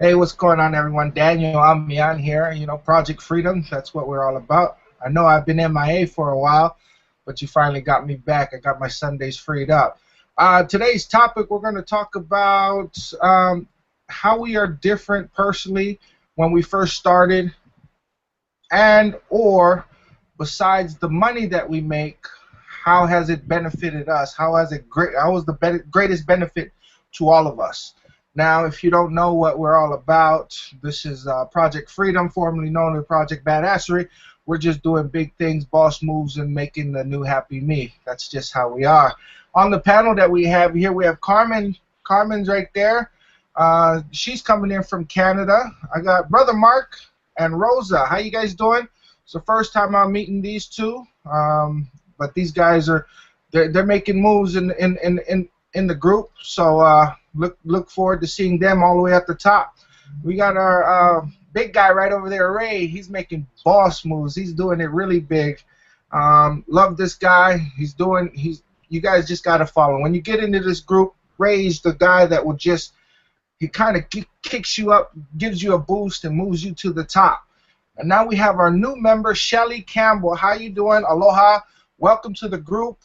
Hey, what's going on, everyone? Daniel, I'm Mian here. Project Freedom, that's what we're all about. I know I've been MIA for a while, but you finally got me back. I got my Sundays freed up. Today's topic, we're going to talk about how we are different personally when we first started, and or besides the money that we make, how has it benefited us? How was the greatest benefit to all of us? Now, if you don't know what we're all about, this is Project Freedom, formerly known as Project Badassery. We're just doing big things, boss moves, and making the new happy me. That's just how we are. On the panel that we have here, we have Carmen. Carmen's right there. She's coming in from Canada. I got Brother Mark and Rosa. How you guys doing? It's the first time I'm meeting these two, but these guys they're making moves in the group. So look forward to seeing them all the way at the top. We got our big guy right over there, Ray. He's making boss moves. He's doing it really big. Love this guy. You guys just gotta follow. When you get into this group, Ray's the guy that will just he kind of kicks you up, gives you a boost, and moves you to the top. And now we have our new member, Shelly Campbell. How you doing? Aloha. Welcome to the group.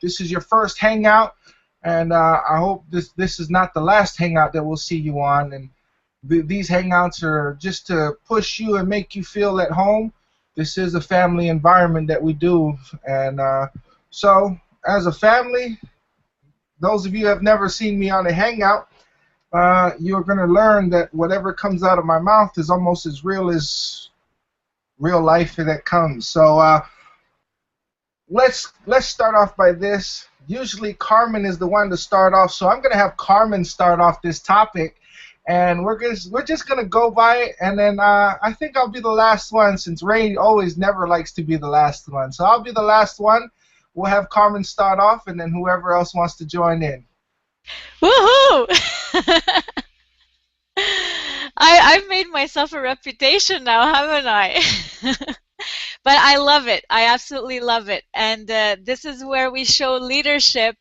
This is your first hangout, and I hope this is not the last hangout that we'll see you on. And these hangouts are just to push you and make you feel at home. This is a family environment that we do, and so as a family, those of you who have never seen me on a hangout, you're going to learn that whatever comes out of my mouth is almost as real life that comes. So let's start off by this. Usually Carmen is the one to start off, so I'm going to have Carmen start off this topic, and we're just going to go by it, and then I think I'll be the last one, since Ray always never likes to be the last one. So I'll be the last one. We'll have Carmen start off, and then whoever else wants to join in. Woohoo! I've made myself a reputation now, haven't I? But I love it. I absolutely love it. And this is where we show leadership.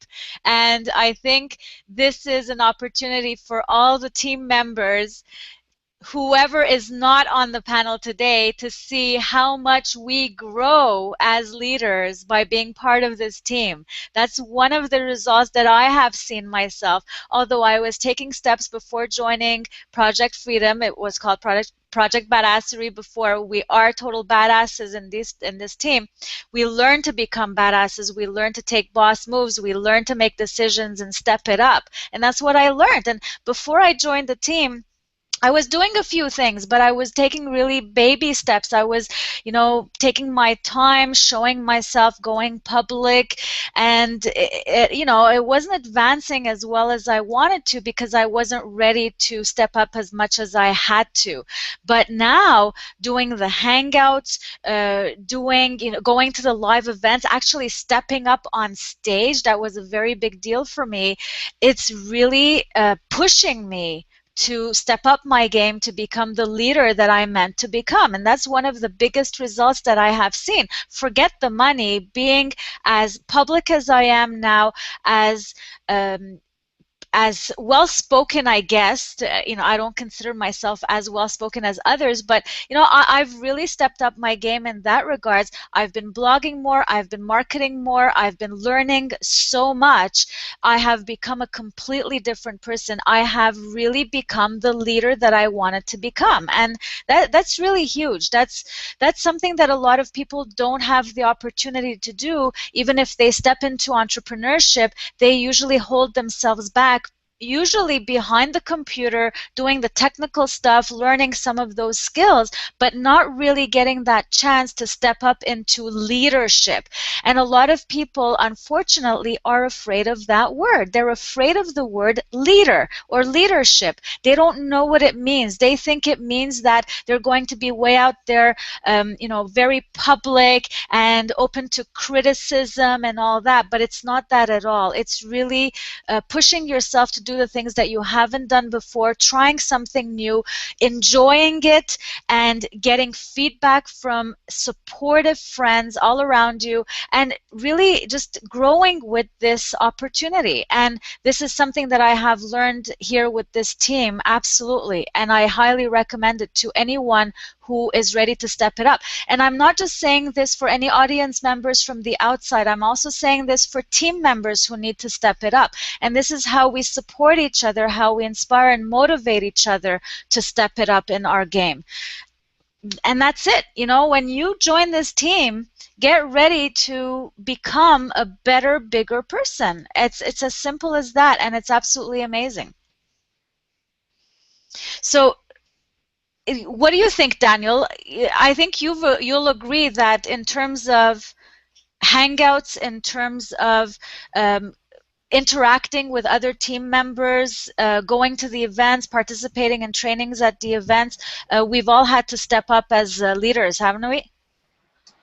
And I think this is an opportunity for all the team members, whoever is not on the panel today, to see how much we grow as leaders by being part of this team. That's one of the results that I have seen myself. Although I was taking steps before joining Project Freedom, it was called Project Badassery before. We are total badasses in this team. We learn to become badasses. We learn to take boss moves. We learn to make decisions and step it up. And that's what I learned. And before I joined the team, I was doing a few things, but I was taking really baby steps. I was, taking my time, showing myself, going public, and it wasn't advancing as well as I wanted to because I wasn't ready to step up as much as I had to. But now, doing the hangouts, going to the live events, actually stepping up on stage, that was a very big deal for me. It's really pushing me to step up my game to become the leader that I meant to become. And that's one of the biggest results that I have seen. Forget the money. Being as public as I am now, as well-spoken, I guess. I don't consider myself as well-spoken as others, but I've really stepped up my game in that regards. I've been blogging more, I've been marketing more, I've been learning so much. I have become a completely different person. I have really become the leader that I wanted to become, and that's really huge. That's something that a lot of people don't have the opportunity to do. Even if they step into entrepreneurship, they usually hold themselves back, usually behind the computer, doing the technical stuff, learning some of those skills, but not really getting that chance to step up into leadership. And a lot of people, unfortunately, are afraid of that word. They're afraid of the word leader or leadership. They don't know what it means. They think it means that they're going to be way out there, very public and open to criticism and all that, but it's not that at all. It's really pushing yourself to do do the things that you haven't done before, trying something new, enjoying it, and getting feedback from supportive friends all around you, and really just growing with this opportunity. And this is something that I have learned here with this team, absolutely, and I highly recommend it to anyone who is ready to step it up. And I'm not just saying this for any audience members from the outside, I'm also saying this for team members who need to step it up. And this is how we support each other, how we inspire and motivate each other to step it up in our game. And that's it. You know, when you join this team, get ready to become a better, bigger person. It's as simple as that, and it's absolutely amazing. So what do you think, Daniel? I think you'll agree that in terms of Hangouts, in terms of interacting with other team members, going to the events, participating in trainings at the events, we've all had to step up as leaders, haven't we?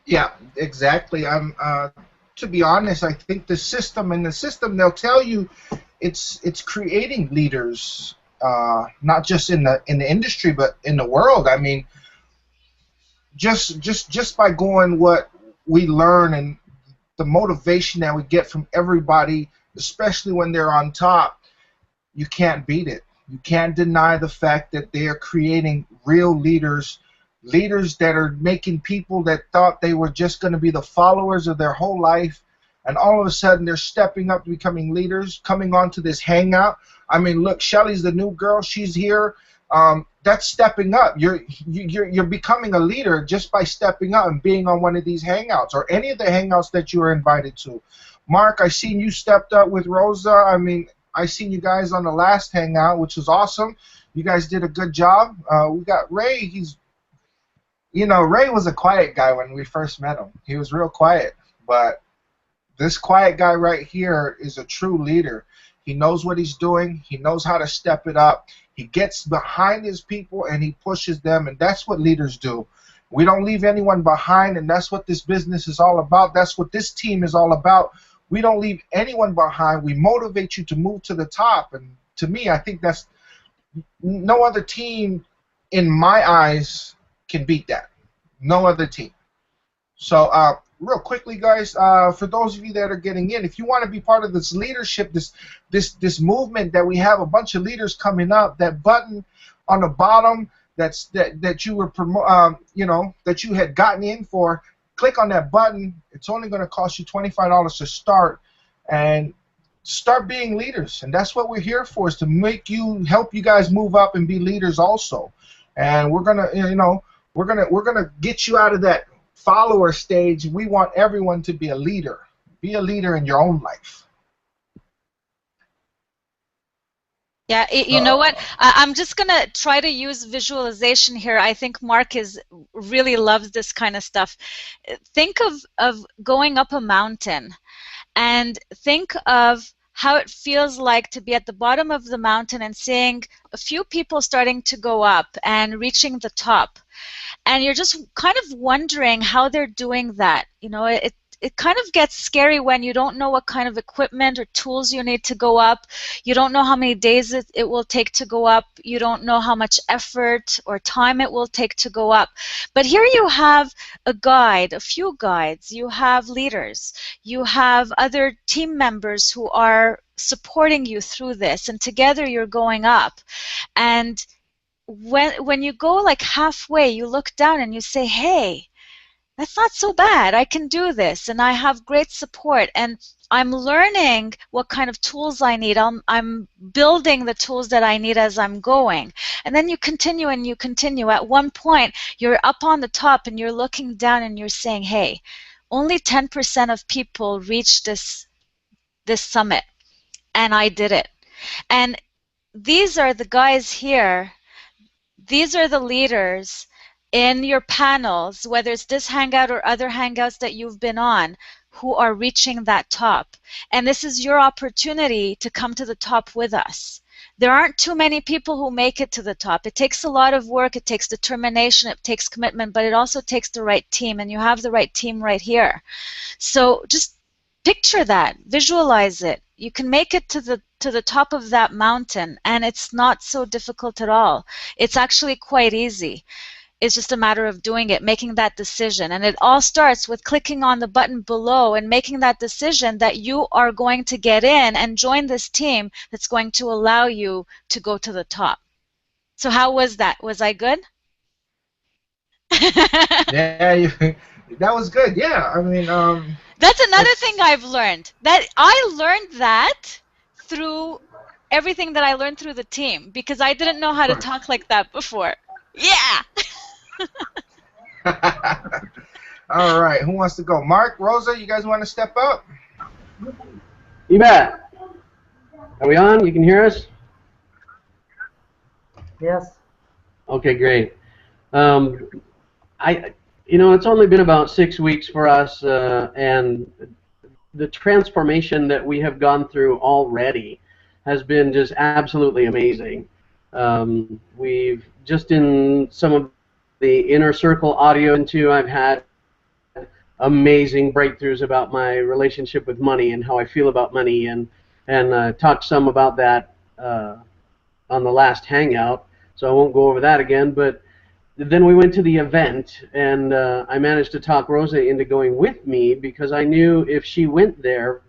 Yeah, exactly. To be honest, I think the system they'll tell you it's creating leaders, not just in the industry but in the world. I mean, just by going what we learn and the motivation that we get from everybody, especially when they're on top, you can't beat it. You can't deny the fact that they are creating real leaders, leaders that are making people that thought they were just going to be the followers of their whole life, and all of a sudden they're stepping up to becoming leaders, coming onto this hangout. I mean, look, Shelly's the new girl. She's here. That's stepping up. You're becoming a leader just by stepping up and being on one of these hangouts or any of the hangouts that you are invited to. Mark, I seen you stepped up with Rosa. I mean, I seen you guys on the last hangout, which was awesome. You guys did a good job. We got Ray. Ray was a quiet guy when we first met him. He was real quiet, but this quiet guy right here is a true leader. He knows what he's doing. He knows how to step it up. He gets behind his people and he pushes them, and that's what leaders do. We don't leave anyone behind, and that's what this business is all about. That's what this team is all about. We don't leave anyone behind. We motivate you to move to the top, and to me, I think that's no other team in my eyes can beat that. No other team. So real quickly, guys, for those of you that are getting in, if you want to be part of this leadership, this movement that we have a bunch of leaders coming up, that button on the bottom that you were that you had gotten in for, click on that button. It's only going to cost you $25 to start, and start being leaders. And that's what we're here for, is to help you guys move up and be leaders also. And we're gonna we're gonna get you out of that follower stage. We want everyone to be a leader. Be a leader in your own life. Yeah, you know what? I'm just going to try to use visualization here. I think Mark really loves this kind of stuff. Think of going up a mountain, and think of how it feels like to be at the bottom of the mountain and seeing a few people starting to go up and reaching the top. And you're just kind of wondering how they're doing that. You know, it kind of gets scary when you don't know what kind of equipment or tools you need to go up. You don't know how many days it will take to go up. You don't know how much effort or time it will take to go up. But here you have a guide, a few guides. You have leaders. You have other team members who are supporting you through this, and together you're going up. And when you go like halfway, you look down and you say, hey, that's not so bad. I can do this, and I have great support, and I'm learning what kind of tools I need. I'm building the tools that I need as I'm going. And then you continue and you continue. At one point, you're up on the top and you're looking down and you're saying, hey, only 10% of people reach this summit, and I did it. And these are the guys here. These are the leaders in your panels, whether it's this Hangout or other Hangouts that you've been on, who are reaching that top. And this is your opportunity to come to the top with us. There aren't too many people who make it to the top. It takes a lot of work, it takes determination, it takes commitment, but it also takes the right team, and you have the right team right here. So just picture that, visualize it. You can make it to the top of that mountain, and it's not so difficult at all. It's actually quite easy. It's just a matter of doing it, making that decision. And it all starts with clicking on the button below and making that decision that you are going to get in and join this team that's going to allow you to go to the top. So how was that? Was I good? Yeah, that was good. Yeah, I mean, That's another thing it's I've learned. That I learned that through everything that I learned through the team, because I didn't know how to talk like that before. Yeah. all right. Who wants to go? Mark, Rosa, you guys want to step up? You bet. Are we on? You can hear us? Yes. Okay, great. It's only been about 6 weeks for us, and the transformation that we have gone through already has been just absolutely amazing. We've just in some of the inner circle audio into, I've had amazing breakthroughs about my relationship with money and how I feel about money, and talked some about that on the last Hangout, so I won't go over that again. But then we went to the event, and I managed to talk Rosa into going with me, because I knew if she went there,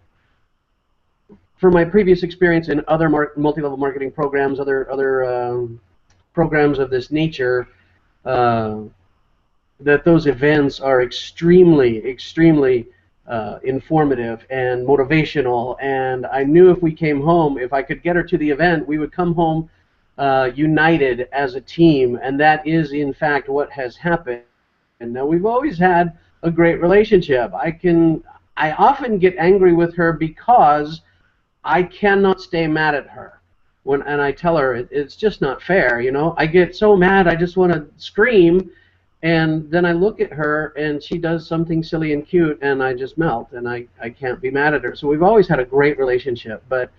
from my previous experience in other multi-level marketing programs, other programs of this nature, that those events are extremely informative and motivational. And I knew if we came home, if I could get her to the event, we would come home united as a team, and that is in fact what has happened. And now we've always had a great relationship. I often get angry with her because I cannot stay mad at her and I tell her it's just not fair. I get so mad I just want to scream, and then I look at her and she does something silly and cute and I just melt, and I can't be mad at her. So we've always had a great relationship, but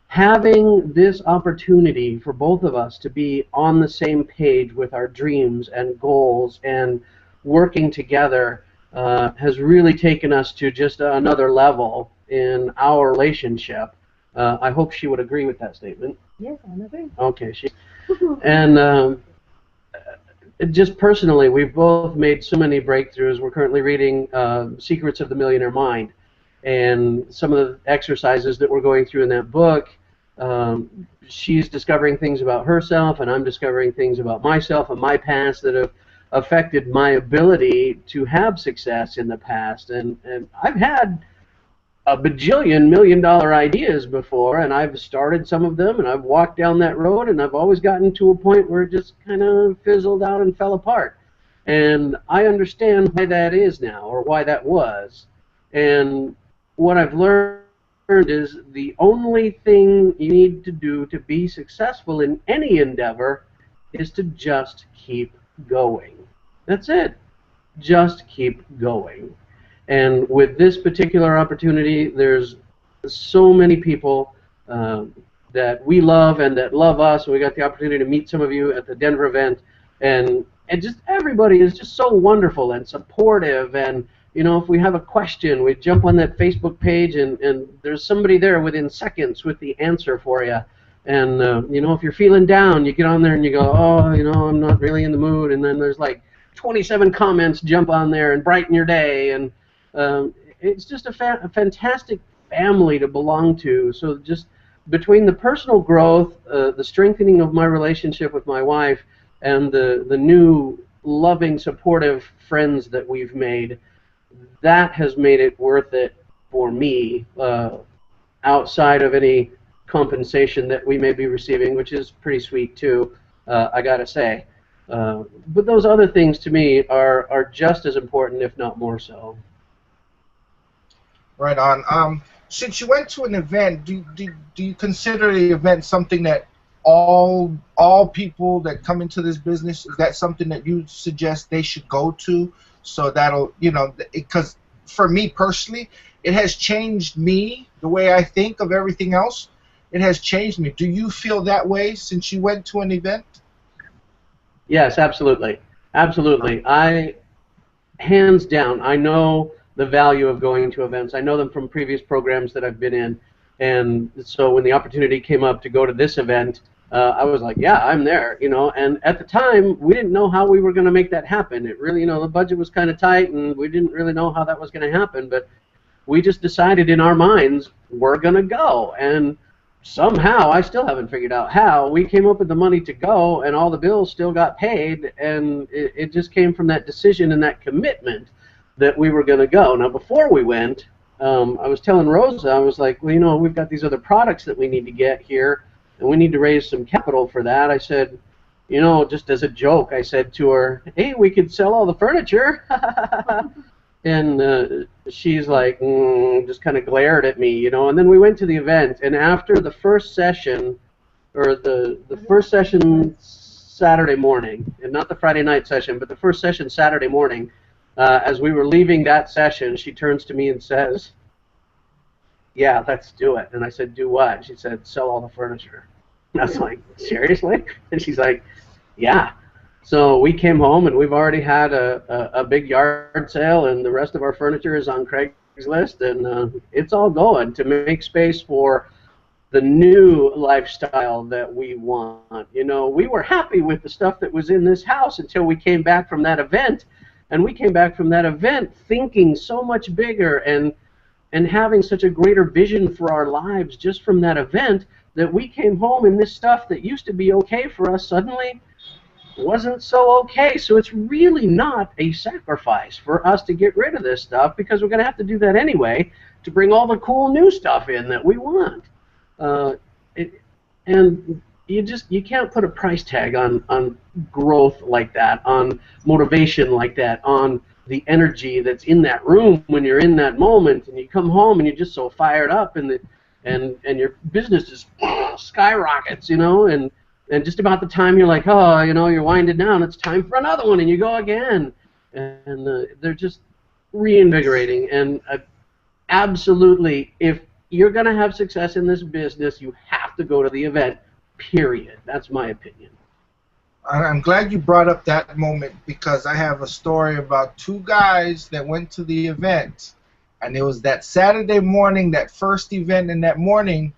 having this opportunity for both of us to be on the same page with our dreams and goals and working together has really taken us to just another level in our relationship. I hope she would agree with that statement. Yes, I agree. Okay, and just personally, we've both made so many breakthroughs. We're currently reading Secrets of the Millionaire Mind, and some of the exercises that we're going through in that book, she's discovering things about herself, and I'm discovering things about myself and my past that have affected my ability to have success in the past. And I've had a bajillion million-dollar ideas before, and I've started some of them, and I've walked down that road, and I've always gotten to a point where it just kind of fizzled out and fell apart. And I understand why that is now, or why that was. And what I've learned is the only thing you need to do to be successful in any endeavor is to just keep going. That's it. Just keep going. And with this particular opportunity, there's so many people that we love and that love us. We got the opportunity to meet some of you at the Denver event, and just everybody is just so wonderful and supportive. And if we have a question, we jump on that Facebook page, and there's somebody there within seconds with the answer for you. And if you're feeling down, you get on there and you go, oh, I'm not really in the mood, and then there's like 27 comments jump on there and brighten your day. And it's just a fantastic family to belong to. So just between the personal growth, the strengthening of my relationship with my wife, and the new loving, supportive friends that we've made, that has made it worth it for me, outside of any compensation that we may be receiving, which is pretty sweet too, I gotta say. But those other things to me are just as important, if not more so. Right on. Since you went to an event, do you consider the event something that all people that come into this business, is that something that you suggest they should go to? So that'll, because for me personally, it has changed me, the way I think of everything else. It has changed me. Do you feel that way since you went to an event? Yes, absolutely. Absolutely. Hands down, I know the value of going to events. I know them from previous programs that I've been in. And so when the opportunity came up to go to this event, I was like, yeah, I'm there, you know. And at the time, we didn't know how we were going to make that happen. It really, you know, the budget was kind of tight, and we didn't really know how that was going to happen. But we just decided in our minds, we're going to go. And somehow, I still haven't figured out how, we came up with the money to go, and all the bills still got paid. And it just came from that decision and that commitment that we were going to go. Now, before we went, I was telling Rosa, I was like, well, you know, we've got these other products that we need to get here, and we need to raise some capital for that. I said, you know, just as a joke, I said to her, hey, we could sell all the furniture. And she's like, just kind of glared at me, you know. And then we went to the event, and after the first session, or the first session Saturday morning, and not the Friday night session, but the first session Saturday morning, as we were leaving that session, she turns to me and says, yeah, let's do it. And I said, do what? She said, sell all the furniture. And I was like, seriously? And she's like, yeah. So we came home, and we've already had a big yard sale, and the rest of our furniture is on Craigslist, and it's all going to make space for the new lifestyle that we want. You know, we were happy with the stuff that was in this house until we came back from that event. And we came back from that event thinking so much bigger and having such a greater vision for our lives just from that event, that we came home and this stuff that used to be okay for us suddenly wasn't so okay. So it's really not a sacrifice for us to get rid of this stuff, because we're going to have to do that anyway to bring all the cool new stuff in that we want. And you can't put a price tag on growth like that, on motivation like that, on the energy that's in that room when you're in that moment, and you come home and you're just so fired up, and your business just skyrockets, you know, and just about the time you're like, oh, you know, you're winding down, it's time for another one, and you go again, and they're just reinvigorating. And absolutely, if you're going to have success in this business, you have to go to the event. Period. That's my opinion. I'm glad you brought up that moment, because I have a story about two guys that went to the event, and it was that Saturday morning, that first event in that morning.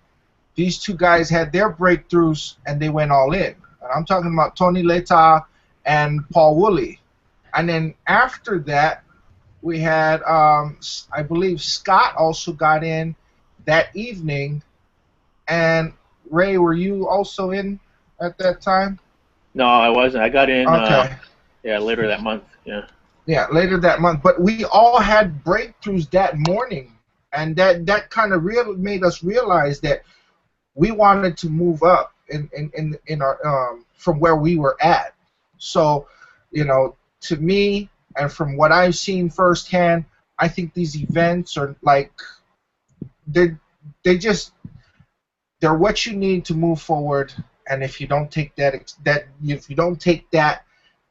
These two guys had their breakthroughs, and they went all in. And I'm talking about Tony Leta and Paul Woolley. And then after that, we had, I believe Scott also got in that evening. And Ray, were you also in at that time? No, I wasn't. I got in okay. Yeah, later that month. Yeah. Yeah, later that month. But we all had breakthroughs that morning, and that kind of made us realize that we wanted to move up in our from where we were at. So, you know, to me, and from what I've seen firsthand, I think these events are like they're what you need to move forward. And if you don't take if you don't take that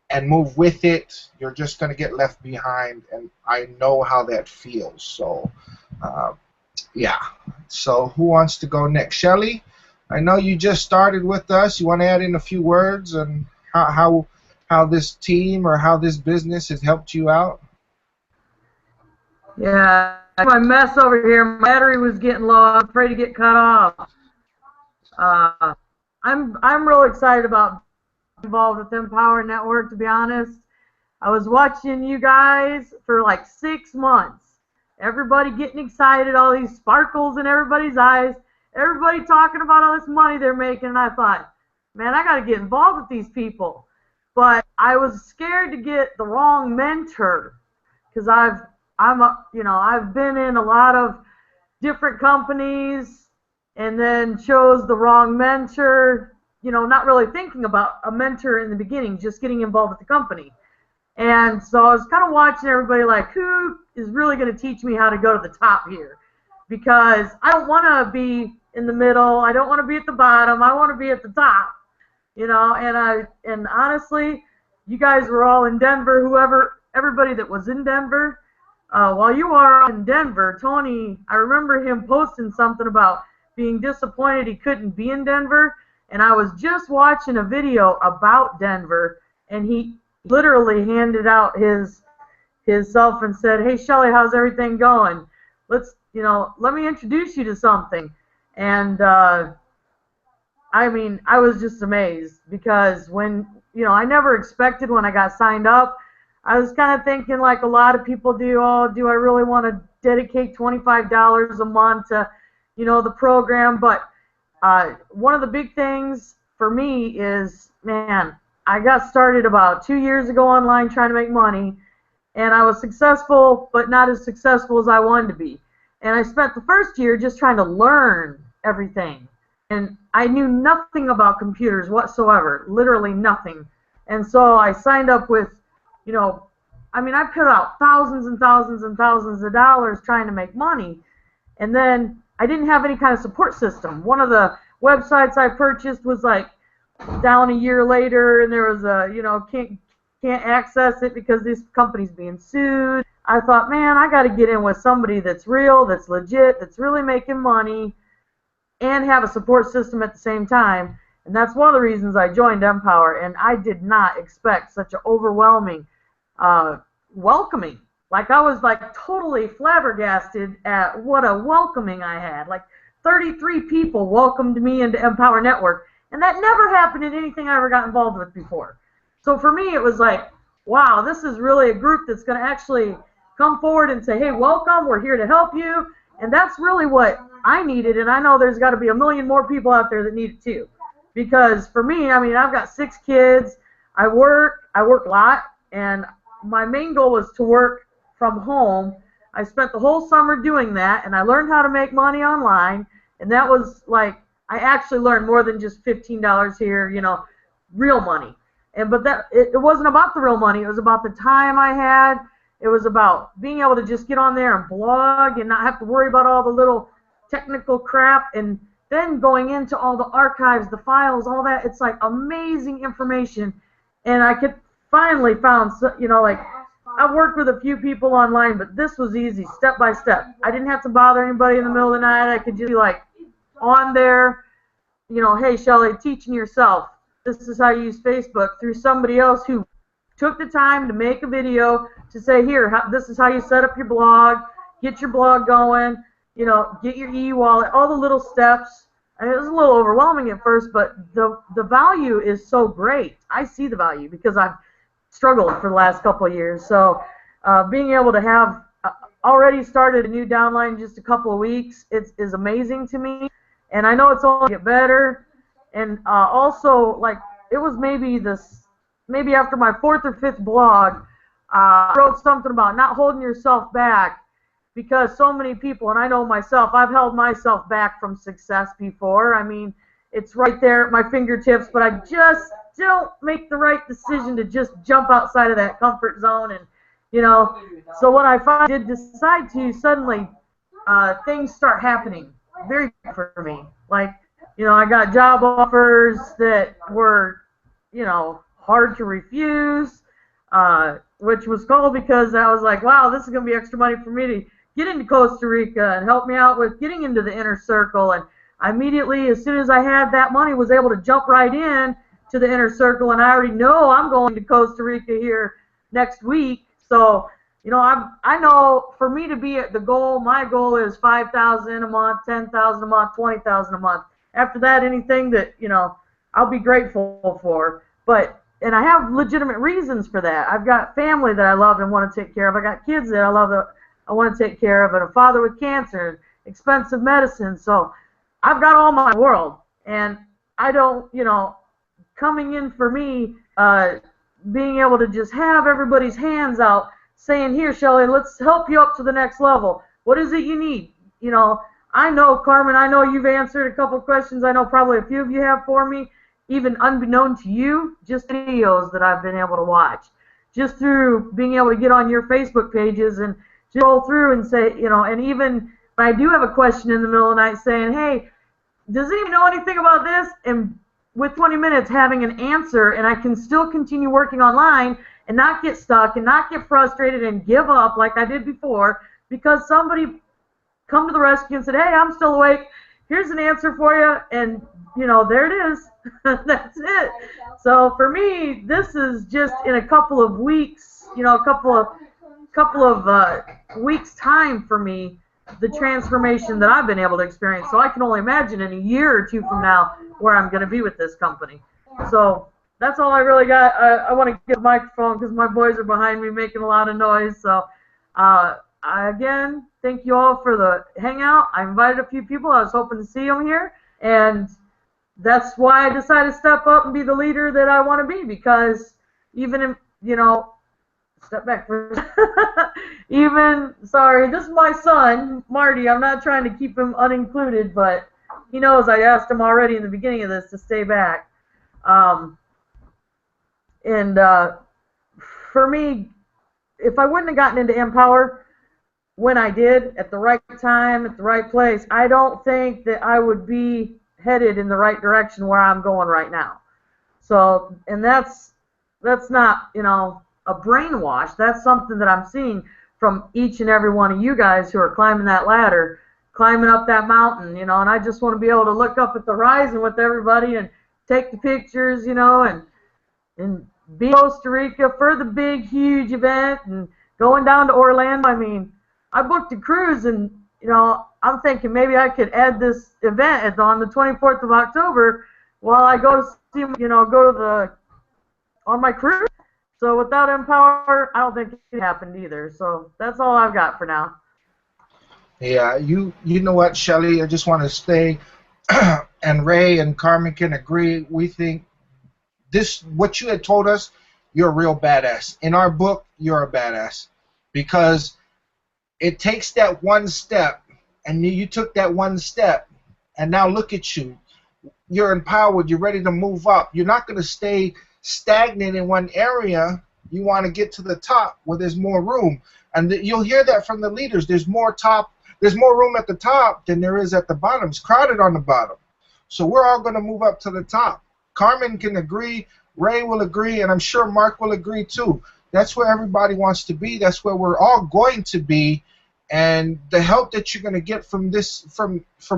and move with it, you're just going to get left behind. And I know how that feels. So, yeah. So who wants to go next? Shelly, I know you just started with us. You want to add in a few words and how this team or how this business has helped you out? Yeah, my mess over here. My battery was getting low. I was afraid to get cut off. I'm real excited about involved with Empower Network, to be honest. I was watching you guys for like 6 months. Everybody getting excited, all these sparkles in everybody's eyes, everybody talking about all this money they're making, and I thought, man, I got to get involved with these people. But I was scared to get the wrong mentor, because I've been in a lot of different companies and then chose the wrong mentor, you know, not really thinking about a mentor in the beginning, just getting involved with the company. And so I was kind of watching everybody like, who is really going to teach me how to go to the top here? Because I don't want to be in the middle. I don't want to be at the bottom. I want to be at the top, you know. And honestly, you guys were all in Denver. Everybody that was in Denver, while you are in Denver, Tony, I remember him posting something about being disappointed he couldn't be in Denver. And I was just watching a video about Denver, and he literally handed out his self and said, "Hey, Shelly, how's everything going? Let me introduce you to something." And I mean, I was just amazed because when, I never expected when I got signed up. I was kind of thinking like a lot of people do, oh, do I really want to dedicate $25 a month to, the program? But one of the big things for me is, man, I got started about 2 years ago online trying to make money, and I was successful, but not as successful as I wanted to be. And I spent the first year just trying to learn everything. And I knew nothing about computers whatsoever, literally nothing. And so I signed up with, I put out thousands and thousands and thousands of dollars trying to make money. And then I didn't have any kind of support system. One of the websites I purchased was like down a year later, and there was a, can't access it because this company's being sued. I thought, man, I got to get in with somebody that's real, that's legit, that's really making money, and have a support system at the same time. And that's one of the reasons I joined Empower, and I did not expect such an overwhelming welcoming. Like, I was like totally flabbergasted at what a welcoming I had. Like 33 people welcomed me into Empower Network, and that never happened in anything I ever got involved with before. So for me, it was like, wow, this is really a group that's going to actually come forward and say, hey, welcome, we're here to help you. And that's really what I needed, and I know there's got to be a million more people out there that need it too. Because for me, I've got 6 kids, I work a lot, and my main goal was to work from home. I spent the whole summer doing that, and I learned how to make money online, and that was like, I actually learned more than just $15 here, real money. But that it wasn't about the real money, it was about the time I had. It was about being able to just get on there and blog and not have to worry about all the little technical crap, and then going into all the archives, the files, all that. It's like amazing information. And I could finally found, like, I've worked with a few people online, but this was easy, step by step. I didn't have to bother anybody in the middle of the night. I could just be like on there, hey, Shelly, teaching yourself. This is how you use Facebook, through somebody else who took the time to make a video to say, here, this is how you set up your blog, get your blog going, get your e-wallet, all the little steps. And it was a little overwhelming at first, but the value is so great. I see the value because I've struggled for the last couple of years. So being able to have already started a new downline in just a couple of weeks is amazing to me. And I know it's only get better. And also, like, it was maybe after my 4th or 5th blog, I wrote something about not holding yourself back, because so many people, and I know myself, I've held myself back from success before. It's right there at my fingertips, but I just don't make the right decision to just jump outside of that comfort zone. And, so when I did decide to, suddenly things start happening very for me. Like, I got job offers that were, hard to refuse, which was cool because I was like, wow, this is going to be extra money for me to get into Costa Rica and help me out with getting into the inner circle. And I immediately, as soon as I had that money, was able to jump right in to the inner circle, and I already know I'm going to Costa Rica here next week. So, I know for me to be at the goal, my goal is $5,000 a month, $10,000 a month, $20,000 a month. After that, anything that, I'll be grateful for. And I have legitimate reasons for that. I've got family that I love and want to take care of. I got kids that I love that I want to take care of, and a father with cancer, expensive medicine. So I've got all my world, and I don't, coming in for me, being able to just have everybody's hands out, saying, here, Shelly, let's help you up to the next level. What is it you need? I know, Carmen, I know you've answered a couple questions. I know probably a few of you have for me, even unbeknown to you, just videos that I've been able to watch, just through being able to get on your Facebook pages and just roll through and say, and even when I do have a question in the middle of the night saying, hey, does anyone know anything about this? And with 20 minutes having an answer, and I can still continue working online and not get stuck and not get frustrated and give up like I did before because somebody come to the rescue and said, hey, I'm still awake. Here's an answer for you, and there it is. That's it. So for me, this is just in a couple of weeks, a couple of weeks time for me the transformation that I've been able to experience. So I can only imagine in a year or two from now where I'm going to be with this company. So that's all I really got. I want to get the microphone because my boys are behind me making a lot of noise. So again, thank you all for the hangout. I invited a few people. I was hoping to see them here. And that's why I decided to step up and be the leader that I want to be, because even if, step back first. Sorry, this is my son, Marty. I'm not trying to keep him unincluded, but he knows I asked him already in the beginning of this to stay back. For me, if I wouldn't have gotten into Empower when I did, at the right time, at the right place, I don't think that I would be headed in the right direction where I'm going right now. So, and that's not, a brainwash. That's something that I'm seeing from each and every one of you guys who are climbing that ladder, climbing up that mountain, and I just want to be able to look up at the horizon with everybody and take the pictures, and be in Costa Rica for the big, huge event and going down to Orlando. I mean, I booked a cruise, and, I'm thinking maybe I could add this event on the 24th of October while I go to see, on my cruise. So without Empower, I don't think it happened either. So that's all I've got for now. Yeah, you know what, Shelly, I just want to say, and Ray and Carmen can agree, we think what you had told us, you're a real badass. In our book, you're a badass. Because it takes that one step, and you took that one step, and now look at you. You're empowered, you're ready to move up. You're not going to stay stagnant in one area. You want to get to the top where there's more room, and you'll hear that from the leaders. There's more room at the top than there is at the bottom. It's crowded on the bottom, so we're all going to move up to the top. Carmen can agree, Ray will agree, and I'm sure Mark will agree too. That's where everybody wants to be. That's where we're all going to be, and the help that you're going to get from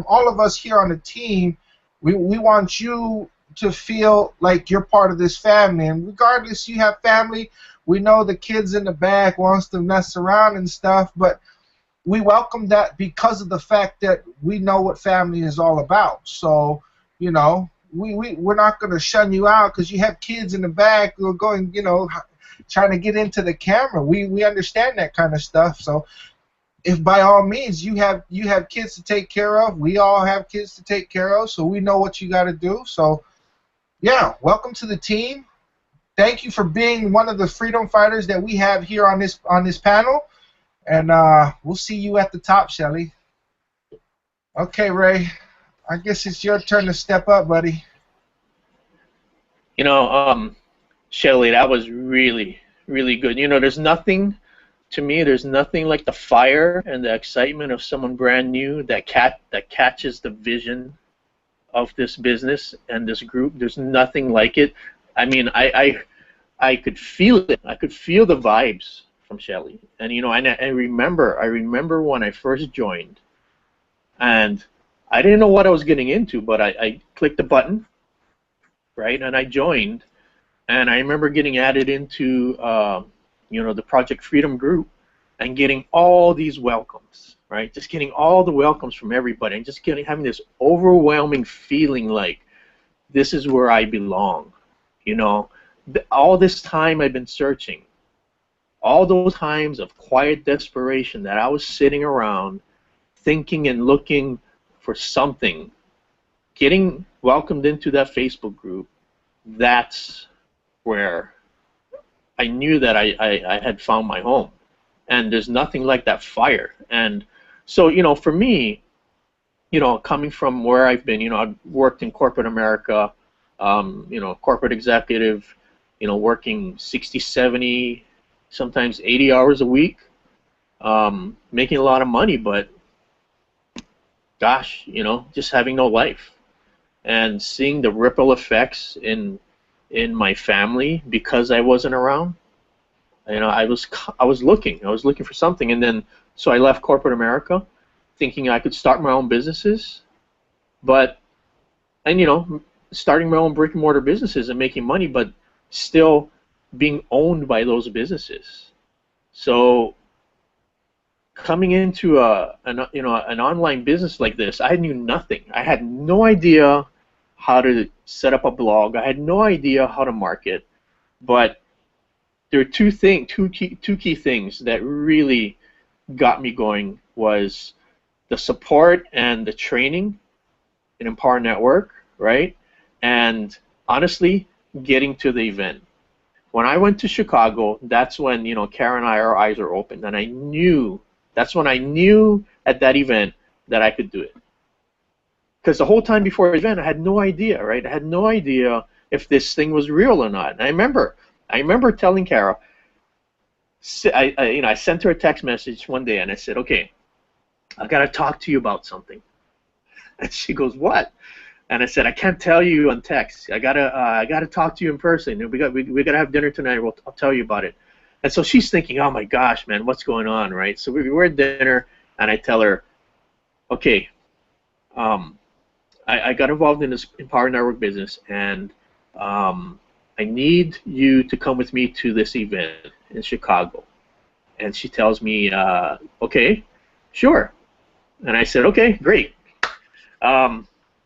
all of us here on the team, we want you to feel like you're part of this family. And regardless, you have family. We know the kids in the back wants to mess around and stuff, but we welcome that because of the fact that we know what family is all about. So, we're not going to shun you out because you have kids in the back who are going, trying to get into the camera. We understand that kind of stuff. So if by all means you have kids to take care of, we all have kids to take care of, so we know what you got to do. So yeah, welcome to the team. Thank you for being one of the freedom fighters that we have here on this panel, and we'll see you at the top, Shelly. Okay, Ray, I guess it's your turn to step up, buddy. Shelly, that was really, really good. There's nothing like the fire and the excitement of someone brand new that catches the vision of this business and this group. There's nothing like it. I mean, I could feel it. I could feel the vibes from Shelly. And I remember when I first joined, and I didn't know what I was getting into, but I clicked the button, right, and I joined, and I remember getting added into the Project Freedom group and getting all these welcomes, right? Just getting all the welcomes from everybody and just having this overwhelming feeling like this is where I belong. All this time I've been searching, all those times of quiet desperation that I was sitting around thinking and looking for something, getting welcomed into that Facebook group, that's where I knew that I had found my home. And there's nothing like that fire. And so, for me, coming from where I've been, I've worked in corporate America, corporate executive, working 60, 70, sometimes 80 hours a week, making a lot of money, but gosh, just having no life. And seeing the ripple effects in my family because I wasn't around. I was looking for something, and then so I left corporate America, thinking I could start my own businesses, starting my own brick and mortar businesses and making money, but still being owned by those businesses. So coming into an online business like this, I knew nothing. I had no idea how to set up a blog. I had no idea how to market. But there are two key things that really got me going was the support and the training in Empower Network, right? And honestly, getting to the event. When I went to Chicago, that's when, Karen and our eyes are open, and that's when I knew at that event that I could do it. Because the whole time before the event, I had no idea, right? I had no idea if this thing was real or not. And I remember telling Kara, I sent her a text message one day, and I said, okay, I got to talk to you about something. And she goes, what? And I said, I can't tell you on text. I gotta talk to you in person. We gotta have dinner tonight. I'll tell you about it. And so she's thinking, oh my gosh, man, what's going on, right? So we were at dinner, and I tell her, okay, I got involved in this Empower Network business, and I need you to come with me to this event in Chicago. And she tells me, okay, sure. And I said, okay, great.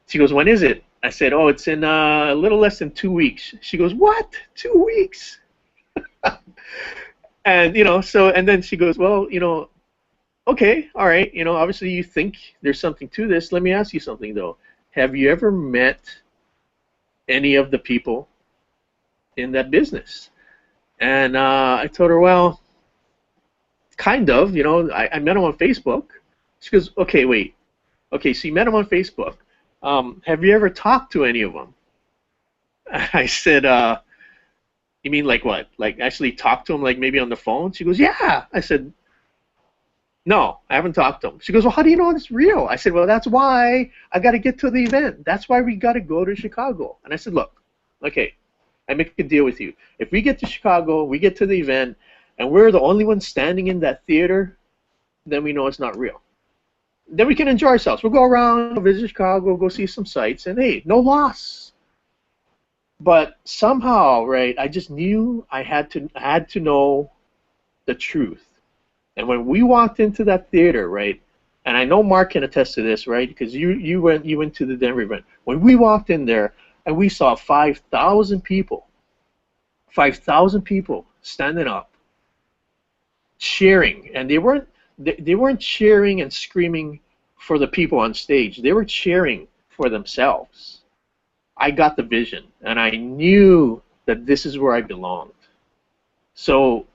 She goes, when is it? I said, oh, it's in a little less than 2 weeks. She goes, what? 2 weeks? And, and then she goes, well, okay, all right, obviously you think there's something to this. Let me ask you something, though. Have you ever met any of the people in that business? And I told her, well, kind of, I met them on Facebook. She goes, okay, wait. Okay, so you met them on Facebook. Have you ever talked to any of them? I said, you mean like what? Like actually talk to them, like maybe on the phone? She goes, yeah. I said, no, I haven't talked to them. She goes, well, how do you know it's real? I said, well, that's why I got to get to the event. That's why we got to go to Chicago. And I said, look, okay, I make a deal with you. If we get to Chicago, we get to the event, and we're the only ones standing in that theater, then we know it's not real. Then we can enjoy ourselves. We'll go around, visit Chicago, go see some sights, and hey, no loss. But somehow, right, I just knew I had to know the truth. And when we walked into that theater, right, and I know Mark can attest to this, right, because you went to the Denver event. When we walked in there and we saw 5,000 people standing up, cheering, and they weren't cheering and screaming for the people on stage. They were cheering for themselves. I got the vision, and I knew that this is where I belonged. So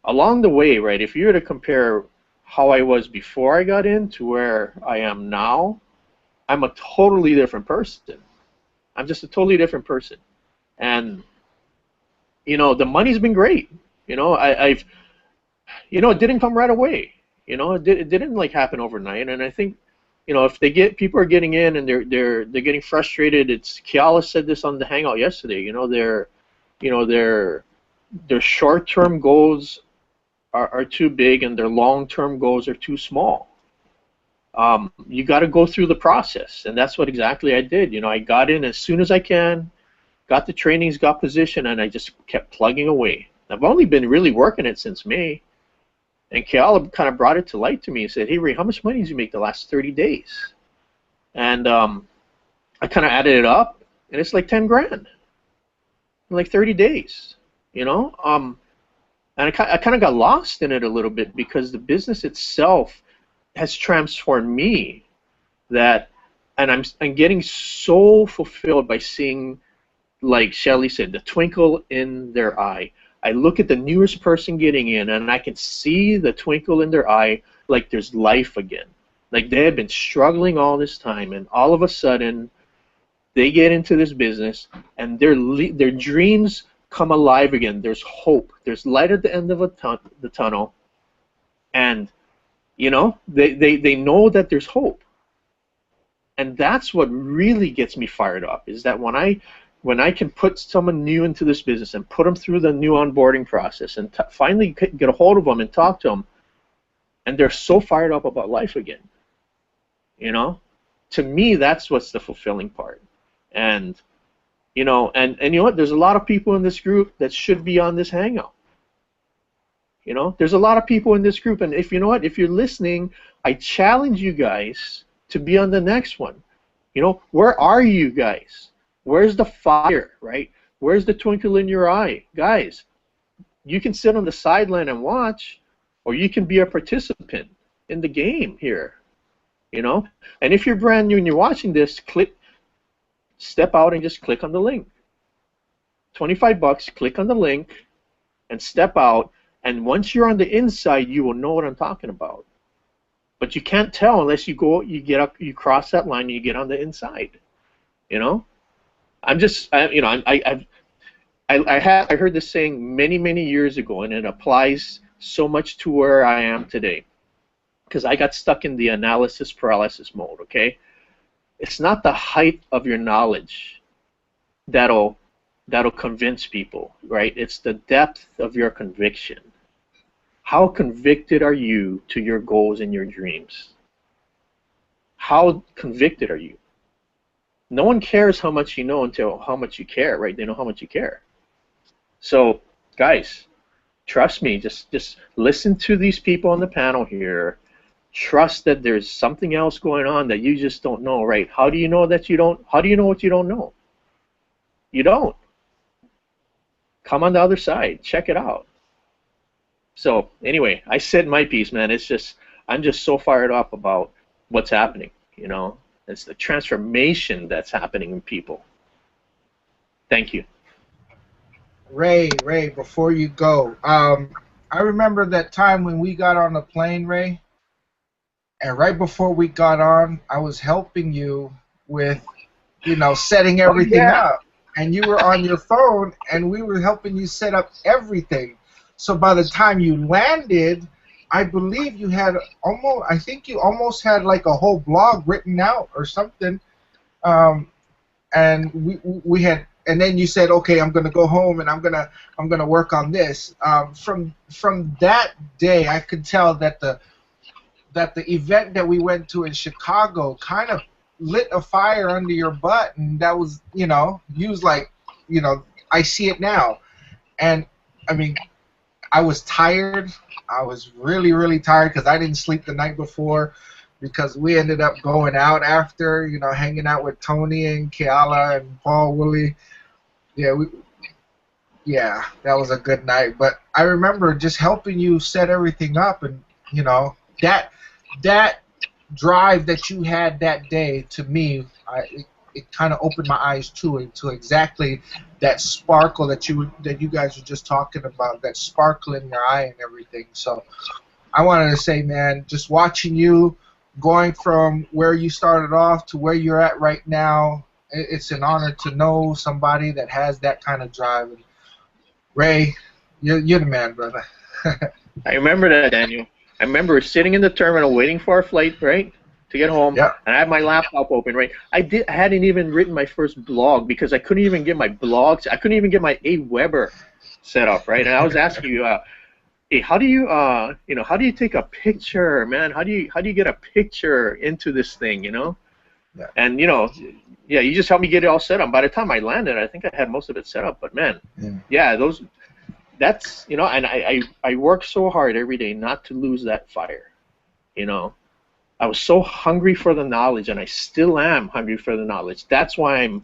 along the way, right, if you were to compare how I was before I got in to where I am now, I'm a totally different person. I'm just a totally different person. And, the money's been great. It didn't come right away. It didn't like happen overnight. And I think, if people are getting in and they're getting frustrated, Kiala said this on the Hangout yesterday. Their short-term goals are too big and their long-term goals are too small. You got to go through the process, and that's what exactly I did. I got in as soon as I can, got the trainings, got position, and I just kept plugging away. I've only been really working it since May. And Kiala kind of brought it to light to me and said, hey, Ray, how much money did you make the last 30 days? And I kind of added it up, and it's like 10 grand in like 30 days, And I kind of got lost in it a little bit because the business itself has transformed me and I'm getting so fulfilled by seeing, like Shelly said, the twinkle in their eye. I look at the newest person getting in, and I can see the twinkle in their eye, like there's life again. Like they have been struggling all this time, and all of a sudden, they get into this business, and their dreams come alive again. There's hope. There's light at the end of the tunnel, and they know that there's hope. And that's what really gets me fired up. Is that when I can put someone new into this business and put them through the new onboarding process and finally get a hold of them and talk to them, and they're so fired up about life again. To me, that's what's the fulfilling part. And you know what? There's a lot of people in this group that should be on this Hangout. You know, there's a lot of people in this group, and if you know what, if you're listening, I challenge you guys to be on the next one. You know, where are you guys? Where's the fire, right? Where's the twinkle in your eye? Guys, you can sit on the sideline and watch, or you can be a participant in the game here, you know? And if you're brand new and you're watching this, step out and just click on the link. 25 bucks, click on the link and step out, and once you're on the inside, you will know what I'm talking about. But you can't tell unless you go, you get up, you cross that line, and you get on the inside, you know? I heard this saying many years ago, and it applies so much to where I am today, because I got stuck in the analysis paralysis mode. Okay, it's not the height of your knowledge that'll convince people, right? It's the depth of your conviction. How convicted are you to your goals and your dreams? How convicted are you? No one cares how much you know until how much you care, right? They know how much you care. So, guys, trust me. Just listen to these people on the panel here. Trust that there's something else going on that you just don't know, right? How do you know that you don't? How do you know what you don't know? You don't. Come on the other side. Check it out. So, anyway, I said my piece, man. It's just, I'm just so fired up about what's happening, you know? It's the transformation that's happening in people. Thank you. Ray, before you go, I remember that time when we got on the plane, Ray, and right before we got on, I was helping you with, you know, setting everything up. And you were on your phone, and we were helping you set up everything. So by the time you landed, I believe you had almost, I think you almost had like a whole blog written out or something. And we had, and then you said, okay, I'm gonna go home and I'm gonna work on this. From that day, I could tell that the event that we went to in Chicago kind of lit a fire under your butt, and that was, you know, you was like, you know, I see it now. And I mean, I was tired. I was really tired because I didn't sleep the night before, because we ended up going out after, you know, hanging out with Tony and Keala and Paul Willie. Yeah, that was a good night. But I remember just helping you set everything up, and, you know, that drive that you had that day, to me, it kind of opened my eyes to exactly that sparkle that you guys were just talking about, that sparkle in your eye and everything. So I wanted to say, man, just watching you going from where you started off to where you're at right now, it's an honor to know somebody that has that kind of drive. And Ray, you're the man, brother. I remember that, Daniel. I remember sitting in the terminal waiting for our flight, right, to get home, and I had my laptop open, right. I hadn't even written my first blog because I couldn't even get my blogs. I couldn't even get my Aweber set up, right. And I was asking you, hey, how do you, you know, how do you take a picture, man? How do you get a picture into this thing, you know? Yeah. And you know, yeah, you just helped me get it all set up. By the time I landed, I think I had most of it set up. But man, yeah, that's, you know, and I work so hard every day not to lose that fire, you know. I was so hungry for the knowledge, and I still am hungry for the knowledge. That's why I'm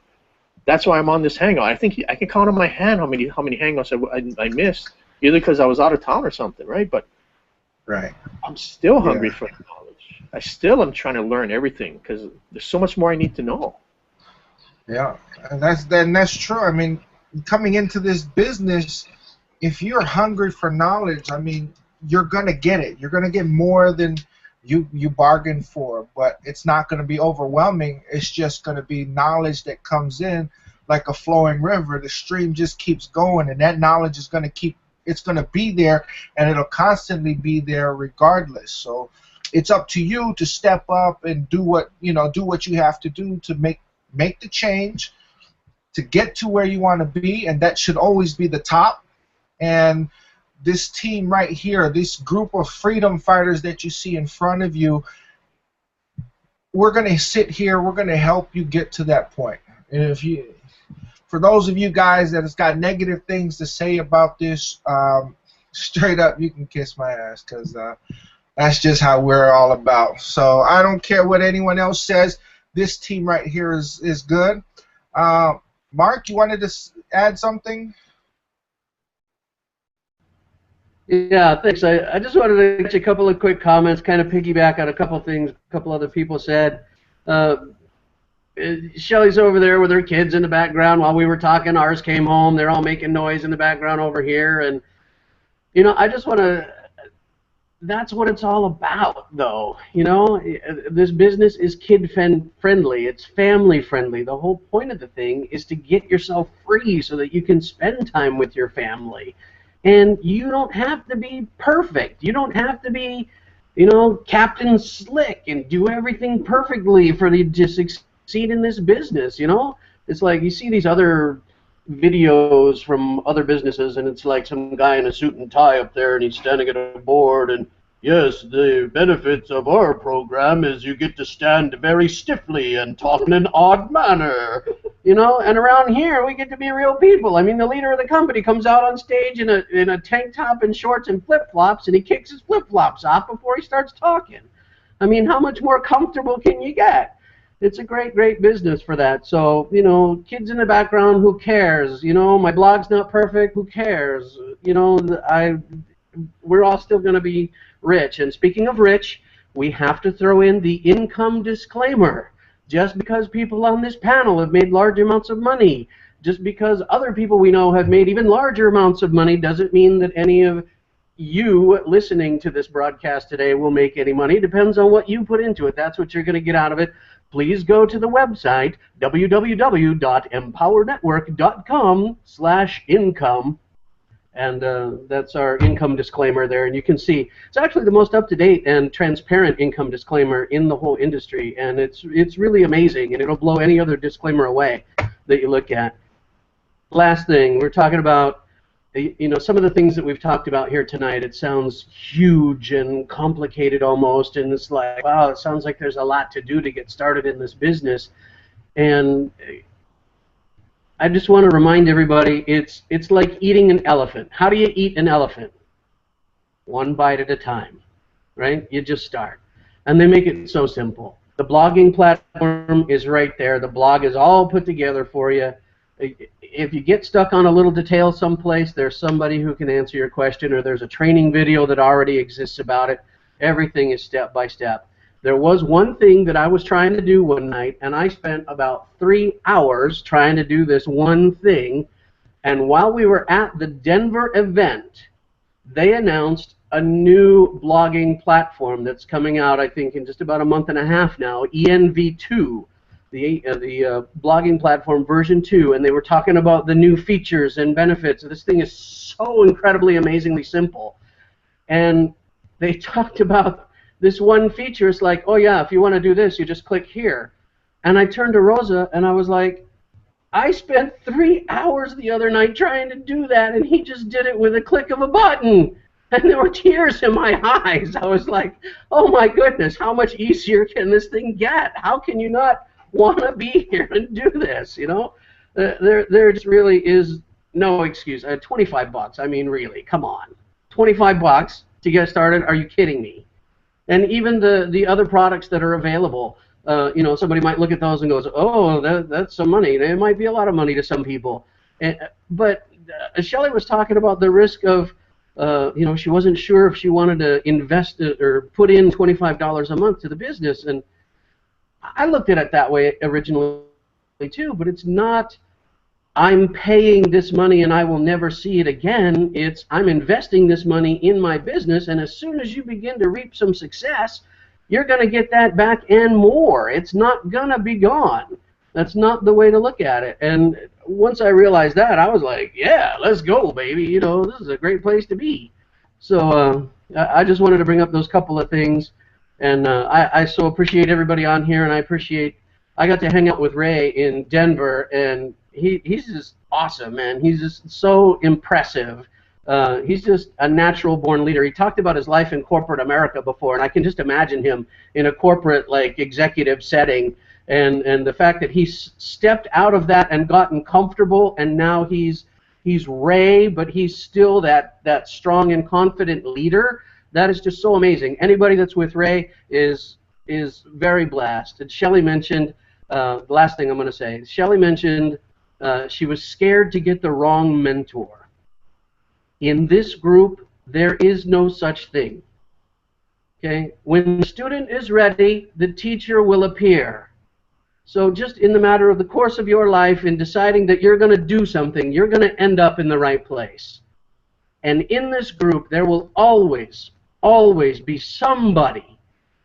on this Hangout. I think I can count on my hand how many Hangouts I missed, either because I was out of town or something, right? But I'm still hungry for the knowledge. I still am trying to learn everything because there's so much more I need to know. Yeah, and that's true. I mean, coming into this business, if you're hungry for knowledge, I mean, you're gonna get it. You're gonna get more than you bargained for, but it's not gonna be overwhelming. It's just gonna be knowledge that comes in like a flowing river. The stream just keeps going, and that knowledge is gonna be there, and it'll constantly be there regardless. So it's up to you to step up and do what you have to do to make the change, to get to where you want to be, and that should always be the top. And this team right here, this group of freedom fighters that you see in front of you, we're going to sit here, we're going to help you get to that point. And for those of you guys that has got negative things to say about this, straight up, you can kiss my ass, because that's just how we're all about. So I don't care what anyone else says. This team right here is good. Mark, you wanted to add something? Yeah, thanks. I just wanted to get you a couple of quick comments, kind of piggyback on a couple things a couple other people said. Shelly's over there with her kids in the background while we were talking. Ours came home. They're all making noise in the background over here. And, you know, I just want to, that's what it's all about, though. You know, this business is kid-friendly. It's family-friendly. The whole point of the thing is to get yourself free so that you can spend time with your family. And you don't have to be perfect. You don't have to be, you know, Captain Slick and do everything perfectly for you to succeed in this business, you know? It's like you see these other videos from other businesses, and it's like some guy in a suit and tie up there, and he's standing at a board, and yes, the benefits of our program is you get to stand very stiffly and talk in an odd manner, you know. And around here, we get to be real people. I mean, the leader of the company comes out on stage in a tank top and shorts and flip-flops, and he kicks his flip-flops off before he starts talking. I mean, how much more comfortable can you get? It's a great, great business for that. So, you know, kids in the background, who cares? You know, my blog's not perfect, who cares? You know, we're all still going to be rich. And speaking of rich, we have to throw in the income disclaimer. Just because people on this panel have made large amounts of money, just because other people we know have made even larger amounts of money, doesn't mean that any of you listening to this broadcast today will make any money. It depends on what you put into it. That's what you're going to get out of it. Please go to the website, www.empowernetwork.com/income, and that's our income disclaimer there. And you can see it's actually the most up-to-date and transparent income disclaimer in the whole industry, and it's really amazing, and it'll blow any other disclaimer away that you look at. Last thing, we're talking about, you know, some of the things that we've talked about here tonight. It sounds huge and complicated almost, and it's like, wow, it sounds like there's a lot to do to get started in this business. And I just want to remind everybody, it's like eating an elephant. How do you eat an elephant? One bite at a time, right? You just start. And they make it so simple. The blogging platform is right there. The blog is all put together for you. If you get stuck on a little detail someplace, there's somebody who can answer your question, or there's a training video that already exists about it. Everything is step by step. There was one thing that I was trying to do one night, and I spent about 3 hours trying to do this one thing, and while we were at the Denver event, they announced a new blogging platform that's coming out, I think, in just about a month and a half now, ENV2. The blogging platform version 2, and they were talking about the new features and benefits. This thing is so incredibly, amazingly simple. And they talked about this one feature. It's like, oh yeah, if you want to do this, you just click here. And I turned to Rosa, and I was like, I spent 3 hours the other night trying to do that, and he just did it with a click of a button. And there were tears in my eyes. I was like, oh my goodness, how much easier can this thing get? How can you not want to be here and do this, you know? There just really is no excuse. 25 bucks, I mean, really, come on. 25 bucks to get started, are you kidding me? And even the other products that are available, you know, somebody might look at those and goes, oh, that's some money. It might be a lot of money to some people. But Shelley was talking about the risk of, you know, she wasn't sure if she wanted to invest or put in $25 a month to the business, and I looked at it that way originally too, but it's not I'm paying this money and I will never see it again. It's I'm investing this money in my business, and as soon as you begin to reap some success, you're going to get that back and more. It's not going to be gone. That's not the way to look at it. And once I realized that, I was like, yeah, let's go, baby. You know, this is a great place to be. So I just wanted to bring up those couple of things. And I so appreciate everybody on here, and I got to hang out with Ray in Denver, and he's just awesome, man. He's just so impressive. He's just a natural-born leader. He talked about his life in corporate America before, and I can just imagine him in a corporate, like, executive setting, and the fact that he's stepped out of that and gotten comfortable, and now he's He's Ray, but he's still that strong and confident leader. That is just so amazing. Anybody that's with Ray is very blessed. And Shelley mentioned, the last thing I'm going to say, Shelley mentioned she was scared to get the wrong mentor. In this group, there is no such thing. Okay? When the student is ready, the teacher will appear. So just in the matter of the course of your life, in deciding that you're going to do something, you're going to end up in the right place. And in this group, there will always, always be somebody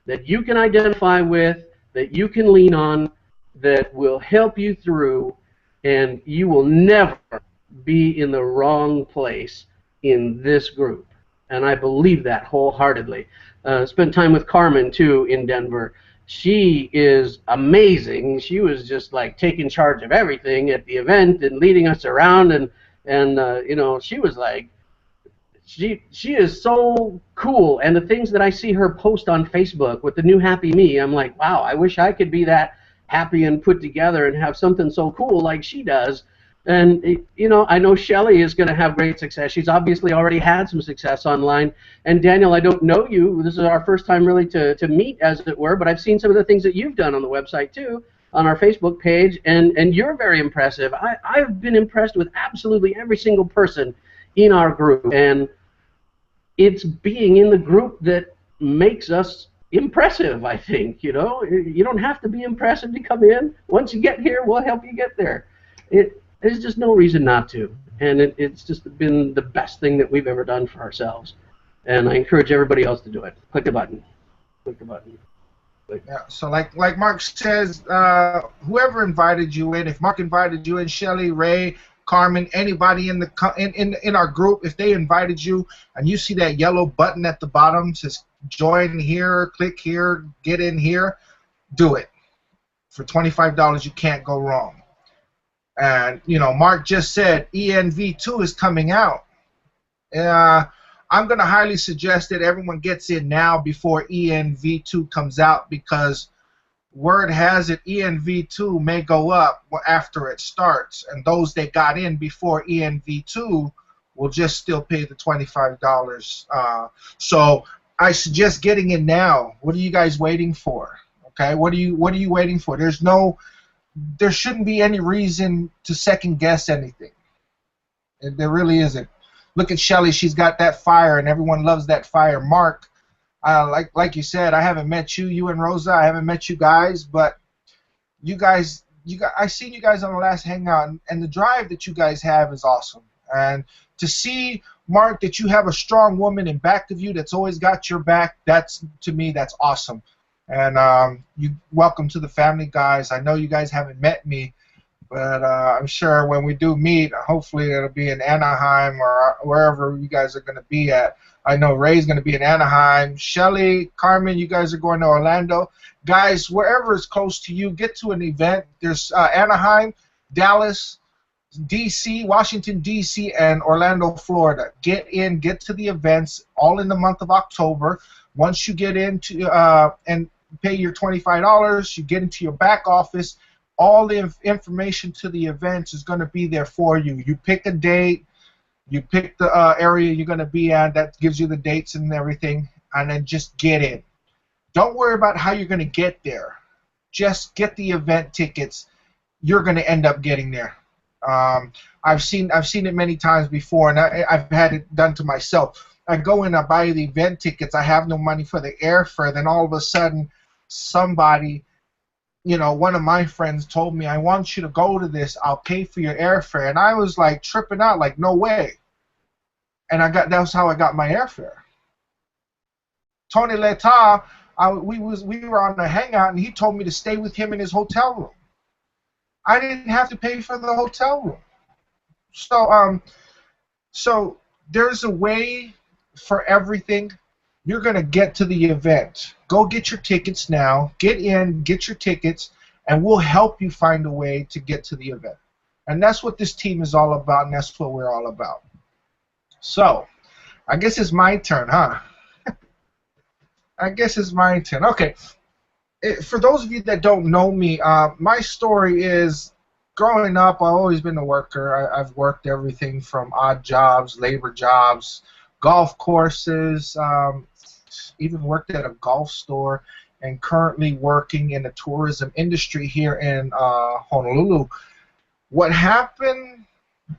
that you can identify with, that you can lean on, that will help you through, and you will never be in the wrong place in this group. And I believe that wholeheartedly. Spent time with Carmen, too, in Denver. She is amazing. She was just like taking charge of everything at the event and leading us around, and you know, she was like, she is so cool. And the things that I see her post on Facebook with the new Happy Me, I'm like, wow, I wish I could be that happy and put together and have something so cool like she does. And, you know, I know Shelley is going to have great success. She's obviously already had some success online. And Daniel, I don't know you. This is our first time really to meet, as it were, but I've seen some of the things that you've done on the website, too, on our Facebook page, and you're very impressive. I've been impressed with absolutely every single person in our group, and it's being in the group that makes us impressive, I think. You know, you don't have to be impressive to come in. Once you get here, we'll help you get there. There's just no reason not to, and it's just been the best thing that we've ever done for ourselves, and I encourage everybody else to do it. Click the button. Click the button. Click. Yeah. So like Mark says, whoever invited you in, if Mark invited you in, Shelley, Ray, Carmen, anybody in our group, if they invited you, and you see that yellow button at the bottom says join here, click here, get in here, do it. For $25, you can't go wrong. And, you know, Mark just said ENV2 is coming out. I'm going to highly suggest that everyone gets in now before ENV2 comes out, because word has it ENV2 may go up after it starts. And those that got in before ENV2 will just still pay the $25. So I suggest getting in now. What are you guys waiting for? Okay, what are you waiting for? There shouldn't be any reason to second guess anything. There really isn't. Look at Shelley; she's got that fire, and everyone loves that fire. Mark, like you said, I haven't met you and Rosa. I haven't met you guys, but I seen you guys on the last Hangout, and the drive that you guys have is awesome. And to see, Mark, that you have a strong woman in back of you that's always got your back, to me, that's awesome. And you welcome to the family, guys. I know you guys haven't met me, but I'm sure when we do meet, hopefully it'll be in Anaheim or wherever you guys are going to be at. I know Ray's going to be in Anaheim. Shelley, Carmen, you guys are going to Orlando. Guys, wherever is close to you, get to an event. There's Anaheim, Dallas, D.C., Washington, D.C., and Orlando, Florida. Get to the events, all in the month of October. Once you get into and pay your $25, you get into your back office, all the information to the events is going to be there for you. You pick a date, you pick the area you're going to be at, that gives you the dates and everything, and then just get in. Don't worry about how you're going to get there. Just get the event tickets. You're going to end up getting there. I've seen it many times before, and I've had it done to myself. I go in, I buy the event tickets, I have no money for the airfare, then all of a sudden somebody, you know, one of my friends told me, I want you to go to this, I'll pay for your airfare. And I was like tripping out, like, no way. And that's how I got my airfare. Tony Leta, we were on a Hangout, and he told me to stay with him in his hotel room. I didn't have to pay for the hotel room. So there's a way for everything. You're going to get to the event. Go get your tickets now. Get in, get your tickets, and we'll help you find a way to get to the event. And that's what this team is all about, and that's what we're all about. So, I guess it's my turn, huh? I guess it's my turn. Okay. For those of you that don't know me, my story growing up, I've always been a worker. I've worked everything from odd jobs, labor jobs, golf courses, even worked at a golf store, and currently working in the tourism industry here in Honolulu. What happened?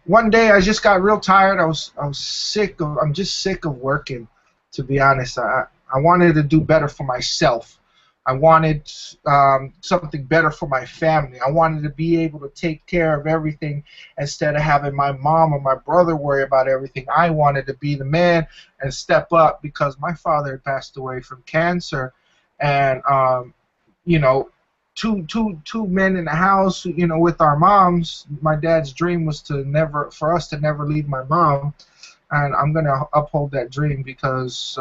One day I just got real tired. I was sick of. I'm just sick of working, to be honest. I wanted to do better for myself. I wanted something better for my family. I wanted to be able to take care of everything instead of having my mom or my brother worry about everything. I wanted to be the man and step up because my father had passed away from cancer, and you know, two men in the house, you know, with our moms. My dad's dream was for us to never leave my mom, and I'm gonna uphold that dream because.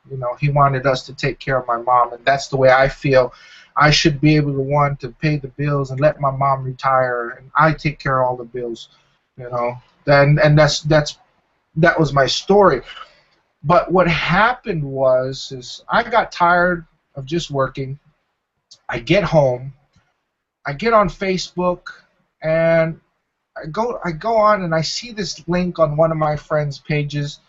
You know, he wanted us to take care of my mom, and that's the way I feel. I should be able to pay the bills and let my mom retire, and I take care of all the bills. You know, and that was my story. But what happened is I got tired of just working. I get home, I get on Facebook, and I go on and I see this link on one of my friends' pages,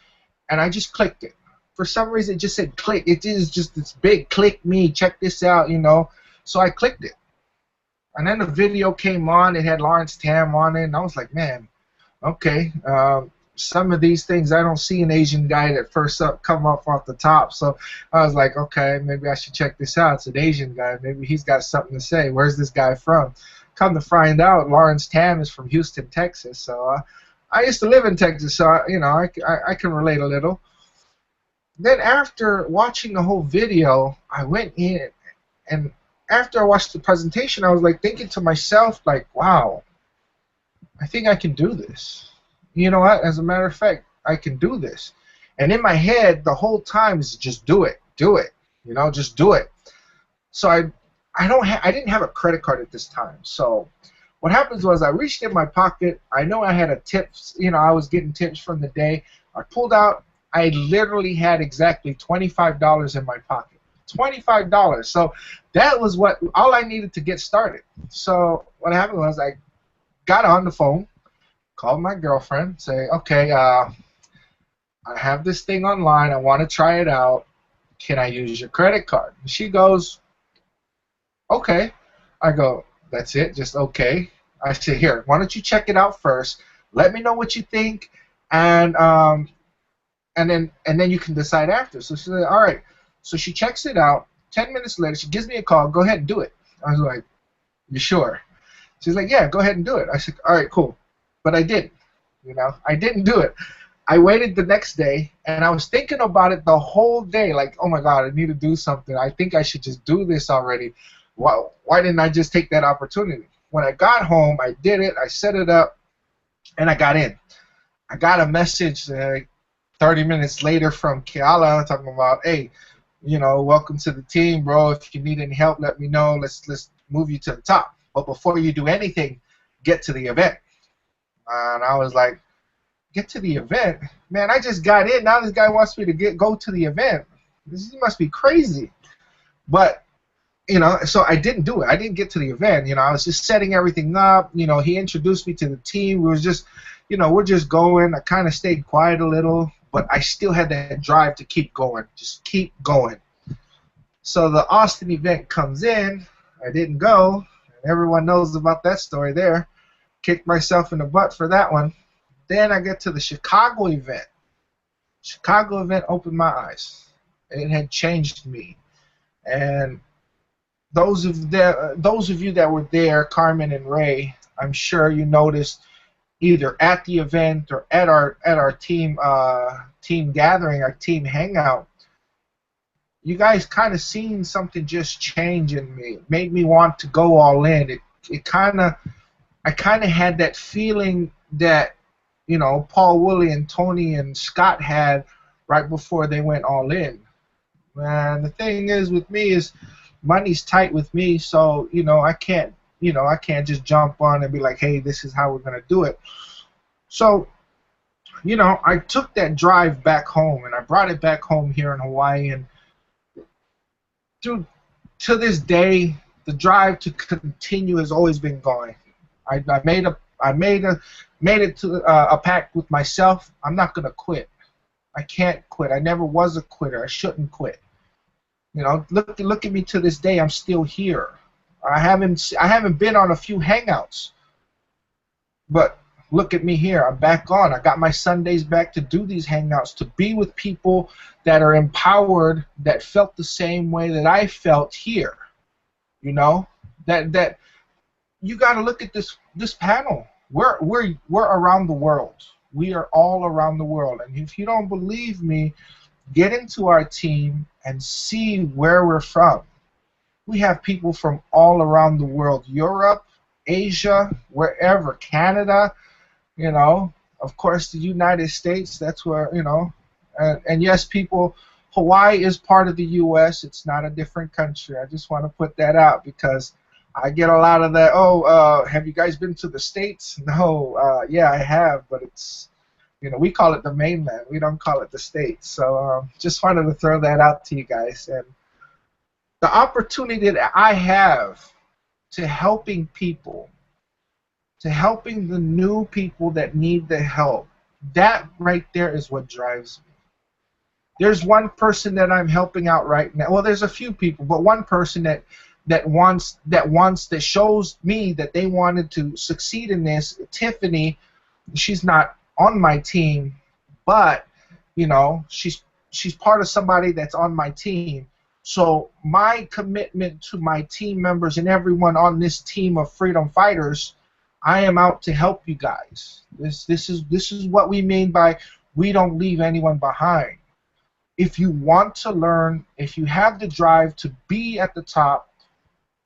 and I just clicked it. For some reason, it just said click. It is just this big click me, check this out, you know. So I clicked it. And then the video came on. It had Lawrence Tam on it. And I was like, man, okay. Some of these things, I don't see an Asian guy that first come up off the top. So I was like, okay, maybe I should check this out. It's an Asian guy. Maybe he's got something to say. Where's this guy from? Come to find out, Lawrence Tam is from Houston, Texas. So I used to live in Texas, so, you know, I can relate a little. Then after watching the whole video, I went in, and after I watched the presentation, I was like thinking to myself, like, wow, I think I can do this. You know what? As a matter of fact, I can do this. And in my head, the whole time is just do it, you know, just do it. So I didn't have a credit card at this time. So what happens was I reached in my pocket. I know I had a tips, you know, I was getting tips from the day. I pulled out. I literally had exactly $25 in my pocket. $25. So that was all I needed to get started. So what happened was I got on the phone, called my girlfriend, say, okay, I have this thing online. I want to try it out. Can I use your credit card? And she goes, okay. I go, that's it, just okay. I said, here, why don't you check it out first? Let me know what you think, and then you can decide after. So she said, all right. So she checks it out. 10 minutes later, she gives me a call. Go ahead and do it. I was like, you sure? She's like, yeah, go ahead and do it. I said, all right, cool. But I didn't. You know, I didn't do it. I waited the next day, and I was thinking about it the whole day. Like, oh my God, I need to do something. I think I should just do this already. Why didn't I just take that opportunity? When I got home, I did it. I set it up, and I got in. I got a message 30 minutes later from Keala talking about, hey, you know, welcome to the team, bro. If you need any help, let me know. Let's move you to the top. But before you do anything, get to the event. And I was like, get to the event? Man, I just got in. Now this guy wants me to go to the event. This must be crazy. But, you know, so I didn't do it. I didn't get to the event. You know, I was just setting everything up. You know, he introduced me to the team. We was just, you know, we're just going. I kind of stayed quiet a little. But I still had that drive to keep going, just keep going. So the Austin event comes in. I didn't go. And everyone knows about that story there. Kicked myself in the butt for that one. Then I get to the Chicago event. Chicago event opened my eyes. It had changed me. And those of you that were there, Carmen and Ray, I'm sure you noticed either at the event or at our team gathering, our team hangout, you guys kind of seen something just change in me. It made me want to go all in. I kind of had that feeling that, you know, Paul, Willie, and Tony and Scott had right before they went all in. And the thing is with me is money's tight with me, so, you know, I can't just jump on and be like, hey, this is how we're going to do it. So, you know, I took that drive back home, and I brought it back home here in Hawaii, and to this day, the drive to continue has always been going. I made it to a pact with myself. I'm not gonna quit. I can't quit. I never was a quitter. I shouldn't quit. You know, look at me to this day. I'm still here. I haven't been on a few hangouts, but look at me here. I'm back on. I got my Sundays back to do these hangouts, to be with people that are empowered, that felt the same way that I felt here. You know, that you got to look at this panel. We're around the world. We are all around the world. And if you don't believe me, get into our team and see where we're from. We have people from all around the world, Europe, Asia, wherever, Canada, you know, of course the United States, that's where, you know, and yes, people, Hawaii is part of the U.S., it's not a different country. I just want to put that out because I get a lot of that, have you guys been to the States? No, yeah, I have, but it's, you know, we call it the mainland, we don't call it the States. So just wanted to throw that out to you guys. And the opportunity that I have to helping people, to helping the new people that need the help, that right there is what drives me. There's one person that I'm helping out right now. Well, there's a few people, but one person that shows me that they wanted to succeed in this. Tiffany, she's not on my team, but you know, she's part of somebody that's on my team. So my commitment to my team members and everyone on this team of freedom fighters, I am out to help you guys. This is what we mean by we don't leave anyone behind. If you want to learn, if you have the drive to be at the top,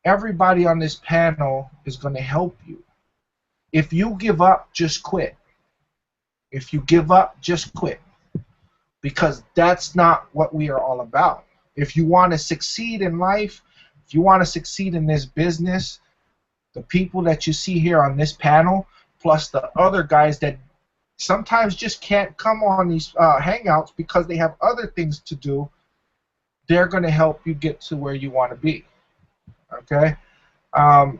everybody on this panel is going to help you. If you give up, just quit. If you give up, just quit. Because that's not what we are all about. If you want to succeed in life, if you want to succeed in this business, the people that you see here on this panel, plus the other guys that sometimes just can't come on these hangouts because they have other things to do, they're going to help you get to where you want to be. Okay? How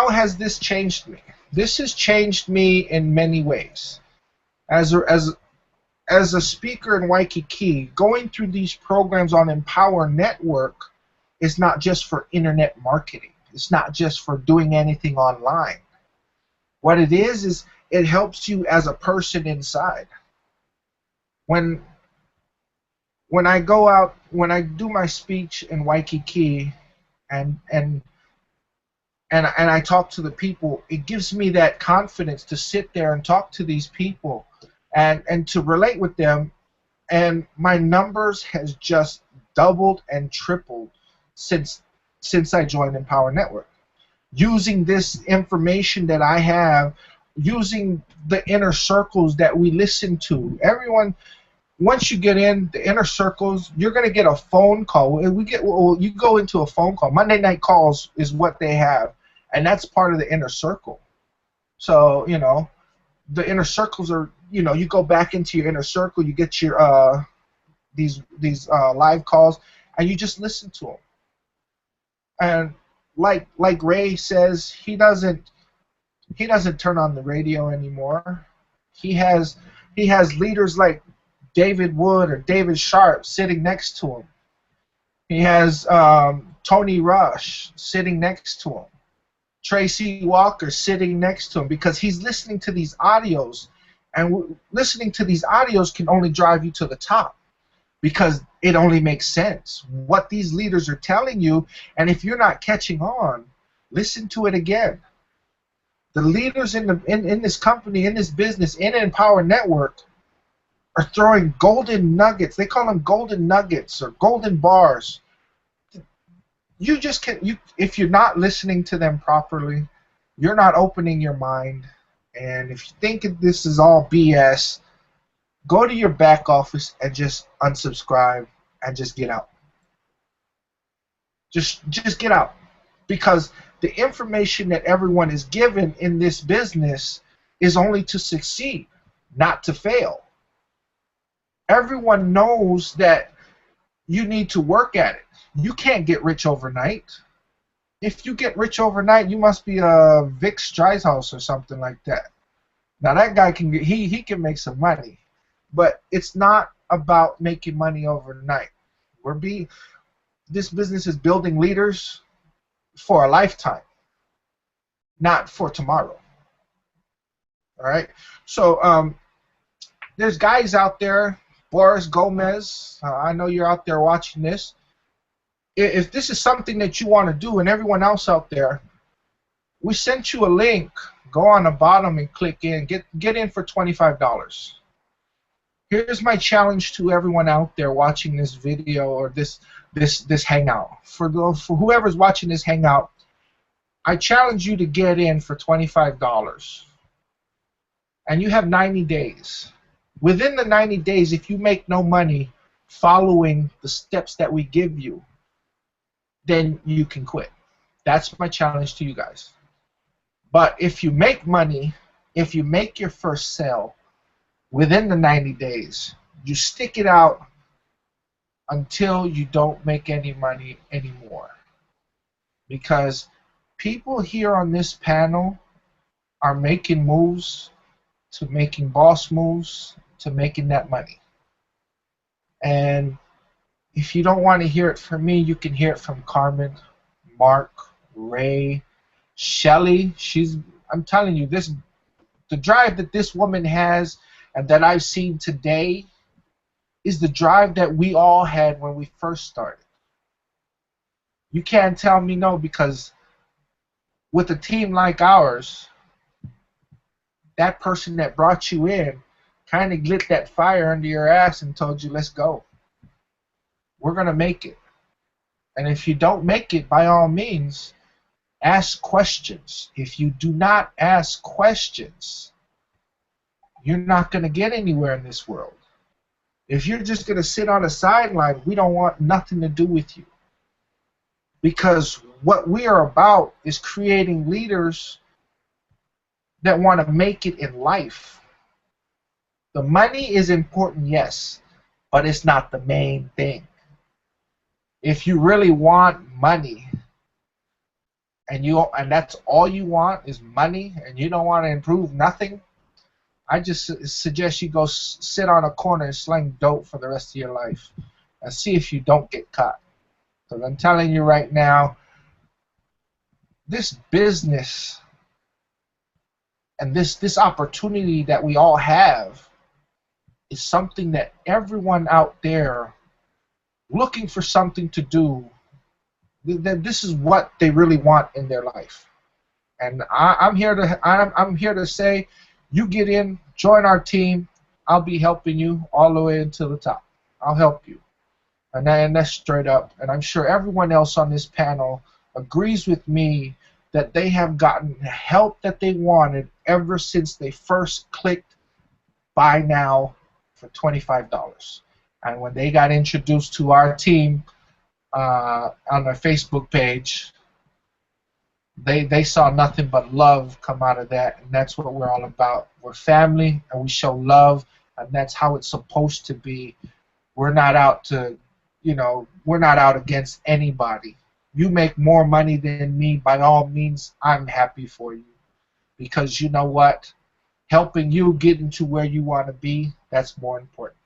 has this changed me? This has changed me in many ways. As a speaker in Waikiki, going through these programs on Empower Network is not just for internet marketing. It's not just for doing anything online. What it is it helps you as a person inside. When I go out, when I do my speech in Waikiki and I talk to the people, it gives me that confidence to sit there and talk to these people and to relate with them, and my numbers has just doubled and tripled since I joined Empower Network. Using this information that I have, using the inner circles that we listen to. Everyone, once you get in the inner circles, you're going to get a phone call. You go into a phone call. Monday night calls is what they have, and that's part of the inner circle. So, you know, the inner circles are, you know, you go back into your inner circle, you get your these live calls, and you just listen to them. And like Ray says, he doesn't turn on the radio anymore. He has leaders like David Wood or David Sharp sitting next to him. He has Tony Rush sitting next to him. Tracy Walker sitting next to him, because he's listening to these audios, and listening to these audios can only drive you to the top, because it only makes sense what these leaders are telling you. And if you're not catching on, listen to it again. The leaders in this company, in this business, in Empower Network are throwing golden nuggets. They call them golden nuggets or golden bars. You just can't. If you're not listening to them properly, you're not opening your mind. And if you think this is all BS, go to your back office and just unsubscribe and just get out. Just get out, because the information that everyone is given in this business is only to succeed, not to fail. Everyone knows that you need to work at it. You can't get rich overnight. if you get rich overnight, you must be a Vic Streishaus or something like that. Now that guy can get, he can make some money, but it's not about making money overnight. This business is building leaders for a lifetime, not for tomorrow. All right. So there's guys out there, Boris Gomez. I know you're out there watching this. If this is something that you want to do, and everyone else out there, we sent you a link. Go on the bottom and click in. Get in for $25. Here's my challenge to everyone out there watching this video or this hangout. For whoever's watching this hangout, I challenge you to get in for $25. And you have 90 days. Within the 90 days, if you make no money following the steps that we give you, then you can quit. That's my challenge to you guys. But if you make money, if you make your first sale within the 90 days, you stick it out until you don't make any money anymore. Because people here on this panel are making moves to making boss moves to making that money. And if you don't want to hear it from me, you can hear it from Carmen, Mark, Ray, Shelly. I'm telling you, the drive that this woman has and that I've seen today is the drive that we all had when we first started. You can't tell me no, because with a team like ours, that person that brought you in kind of lit that fire under your ass and told you, let's go. We're going to make it. And if you don't make it, by all means, ask questions. If you do not ask questions, you're not going to get anywhere in this world. If you're just going to sit on the sideline, we don't want nothing to do with you. Because what we are about is creating leaders that want to make it in life. The money is important, yes, but it's not the main thing. If you really want money, and that's all you want is money, and you don't want to improve nothing, I just suggest you go sit on a corner and sling dope for the rest of your life and see if you don't get caught. Because I'm telling you right now, this business and this opportunity that we all have is something that everyone out there looking for something to do, this is what they really want in their life. And I'm here to say, you get in, join our team. I'll be helping you all the way until the top. I'll help you. And that's straight up. And I'm sure everyone else on this panel agrees with me that they have gotten the help that they wanted ever since they first clicked buy now for $25. And when they got introduced to our team on our Facebook page, they saw nothing but love come out of that, and that's what we're all about. We're family, and we show love, and that's how it's supposed to be. We're not out to, we're not out against anybody. You make more money than me, by all means, I'm happy for you. Because you know what? Helping you get into where you want to be, that's more important.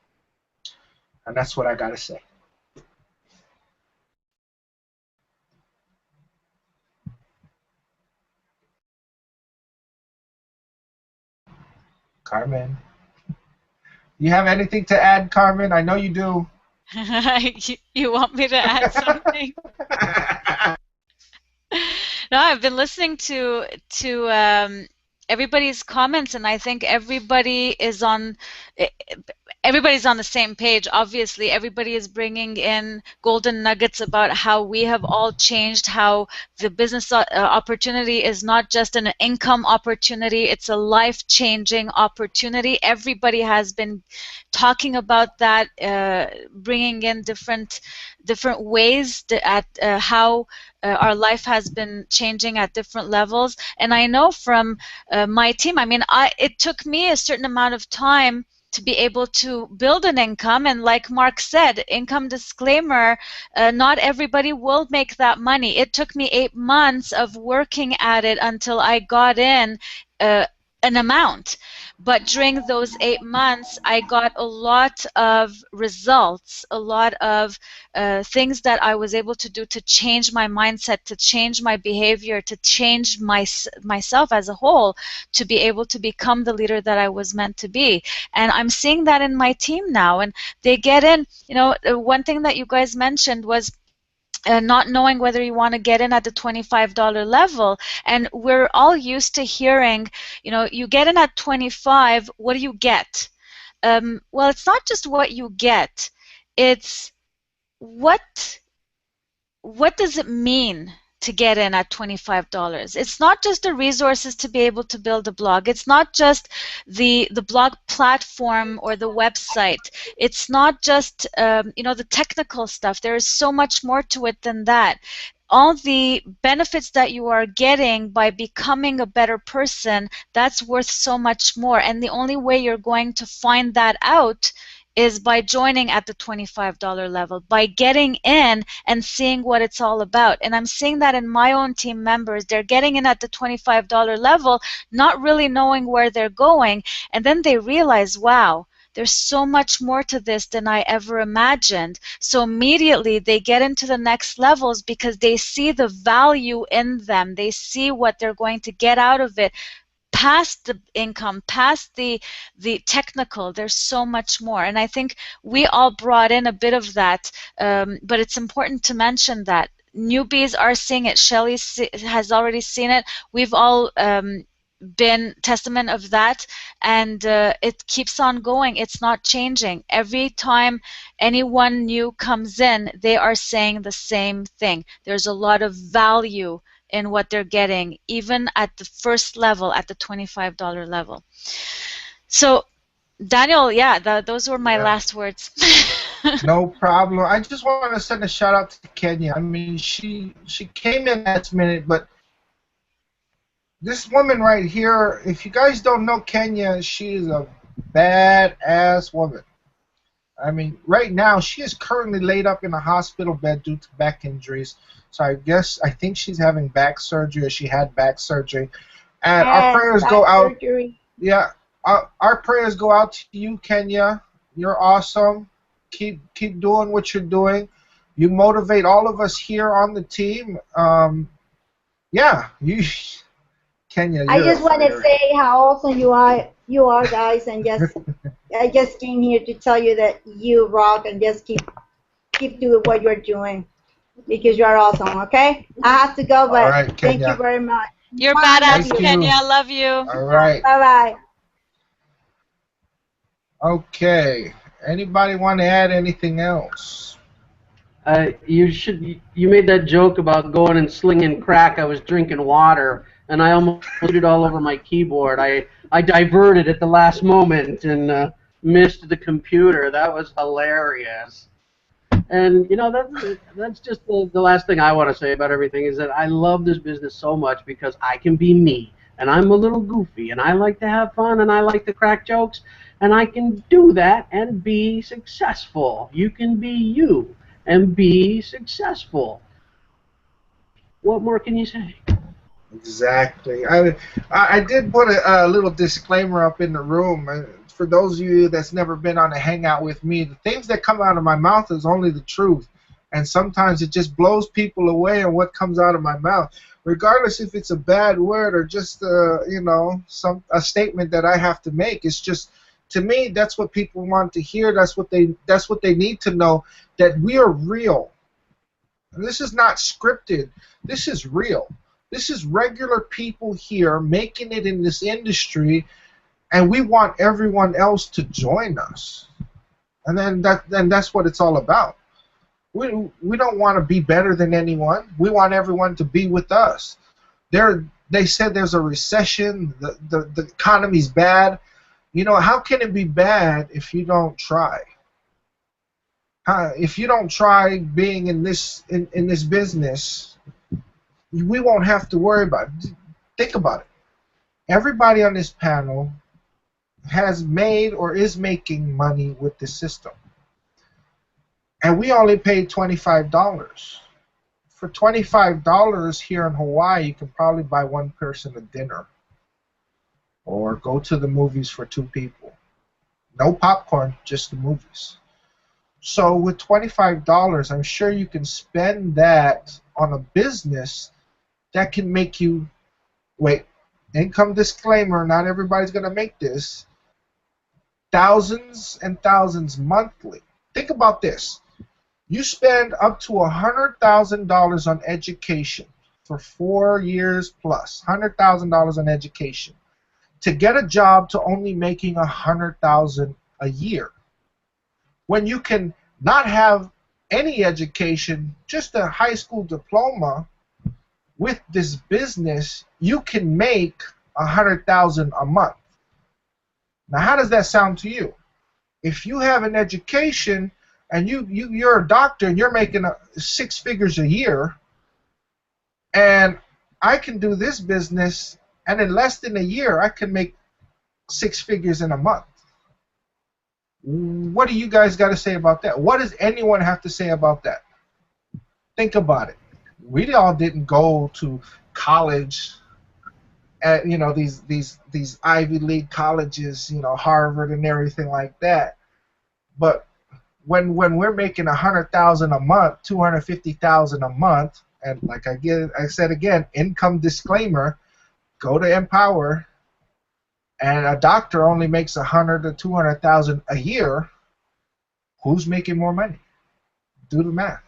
And that's what I got to say. Carmen. You have anything to add, Carmen? I know you do. You want me to add something? No, I've been listening to everybody's comments, and I think everybody's on the same page. Obviously, everybody is bringing in golden nuggets about how we have all changed, how the business opportunity is not just an income opportunity, it's a life-changing opportunity. Everybody has been talking about that, bringing in different ways at how our life has been changing at different levels. And I know from my team, I mean, it took me a certain amount of time to be able to build an income. And like Mark said, income disclaimer, not everybody will make that money. It took me 8 months of working at it until I got in an amount. But during those 8 months, I got a lot of results, a lot of things that I was able to do to change my mindset, to change my behavior, to change myself as a whole, to be able to become the leader that I was meant to be. And I'm seeing that in my team now. And they get in, you know, one thing that you guys mentioned was not knowing whether you want to get in at the $25 level. And we're all used to hearing, you know, you get in at 25, what do you get? Well, it's not just what you get, it's what does it mean to get in at $25? It's not just the resources to be able to build a blog. It's not just the blog platform or the website. It's not just you know, the technical stuff. There is so much more to it than that. All the benefits that you are getting by becoming a better person, that's worth so much more. And the only way you're going to find that out is by joining at the $25 level, by getting in and seeing what it's all about. And I'm seeing that in my own team members. They're getting in at the $25 level, not really knowing where they're going, and then they realize, wow, there's so much more to this than I ever imagined. So immediately they get into the next levels because they see the value in them. They see what they're going to get out of it. Past the income, past the technical, there's so much more. And I think we all brought in a bit of that, but it's important to mention that newbies are seeing it. Shelley has already seen it. We've all been testament of that, and it keeps on going. It's not changing. Every time anyone new comes in, they are saying the same thing. There's a lot of value in what they're getting, even at the first level, at the $25 level. So, Daniel, yeah, those were my last words. No problem. I just want to send a shout out to Kenya. I mean, she came in last minute, but this woman right here, if you guys don't know Kenya, she is a badass woman. I mean, right now, she is currently laid up in a hospital bed due to back injuries. So I think she's having back surgery, or she had back surgery. And our prayers go out. Surgery. Yeah, our prayers go out to you, Kenya. You're awesome. Keep doing what you're doing. You motivate all of us here on the team. Yeah, Kenya. I just want to say how awesome you are, guys, and just I just came here to tell you that you rock, and just keep doing what you're doing, because you are awesome. Okay, I have to go, but right, thank you very much. You're badass, Kenya. I love you. All right. Bye bye. Okay. Anybody want to add anything else? You made that joke about going and slinging crack. I was drinking water, and I almost put it all over my keyboard. I diverted at the last moment and missed the computer. That was hilarious. And you know, that's just the last thing I want to say about everything, is that I love this business so much because I can be me, and I'm a little goofy, and I like to have fun, and I like to crack jokes, and I can do that and be successful. You can be you and be successful. What more can you say? Exactly. I did put a little disclaimer up in the room. For those of you that's never been on a hangout with me, the things that come out of my mouth is only the truth. And sometimes it just blows people away on what comes out of my mouth, regardless if it's a bad word or just you know, a statement that I have to make. It's just, to me, that's what people want to hear. That's what they need to know, that we are real. And this is not scripted. This is real. This is regular people here making it in this industry, and we want everyone else to join us. And then that's what it's all about. We don't want to be better than anyone. We want everyone to be with us. They said there's a recession. The economy's bad. You know, how can it be bad if you don't try? If you don't try being in this business, we won't have to worry about it. Think about it. Everybody on this panel has made or is making money with this system. And we only paid $25. For $25 here in Hawaii, you can probably buy one person a dinner or go to the movies for 2 people. No popcorn, just the movies. So with $25, I'm sure you can spend that on a business that can make you, wait, income disclaimer, not everybody's going to make this, thousands and thousands monthly. Think about this. You spend up to $100,000 on education for 4 years plus, $100,000 on education, to get a job to only making $100,000 a year. When you can not have any education, just a high school diploma, with this business, you can make $100,000 a month. Now, how does that sound to you? If you have an education and you're a doctor and you're making 6 figures a year, and I can do this business, and in less than a year, I can make 6 figures in a month. What do you guys got to say about that? What does anyone have to say about that? Think about it. We all didn't go to college at, you know, these Ivy League colleges, you know, Harvard and everything like that. But when we're making $100,000 a month, $250,000 a month, and like I said again, income disclaimer, go to Empower, and a doctor only makes $100,000 to $200,000 a year. Who's making more money? Do the math.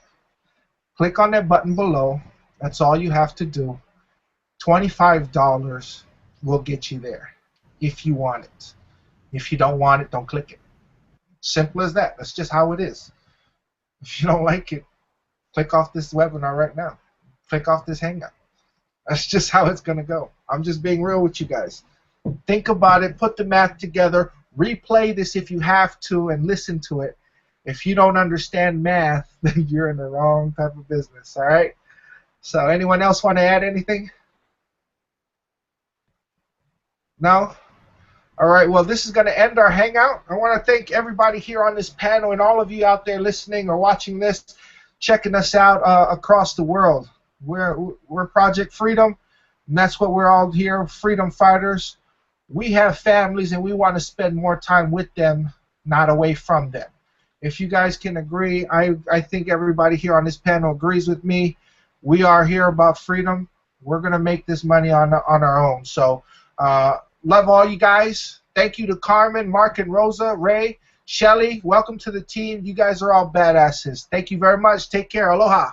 Click on that button below. That's all you have to do. $25 will get you there if you want it. If you don't want it, don't click it. Simple as that. That's just how it is. If you don't like it, click off this webinar right now. Click off this Hangout. That's just how it's going to go. I'm just being real with you guys. Think about it. Put the math together. Replay this if you have to and listen to it. If you don't understand math, then you're in the wrong type of business, all right? So anyone else want to add anything? No? All right, well, this is going to end our Hangout. I want to thank everybody here on this panel and all of you out there listening or watching this, checking us out across the world. We're Project Freedom, and that's what we're all here, freedom fighters. We have families, and we want to spend more time with them, not away from them. If you guys can agree, I think everybody here on this panel agrees with me. We are here about freedom. We're going to make this money on our own. So love all you guys. Thank you to Carmen, Mark, and Rosa, Ray, Shelly. Welcome to the team. You guys are all badasses. Thank you very much. Take care. Aloha.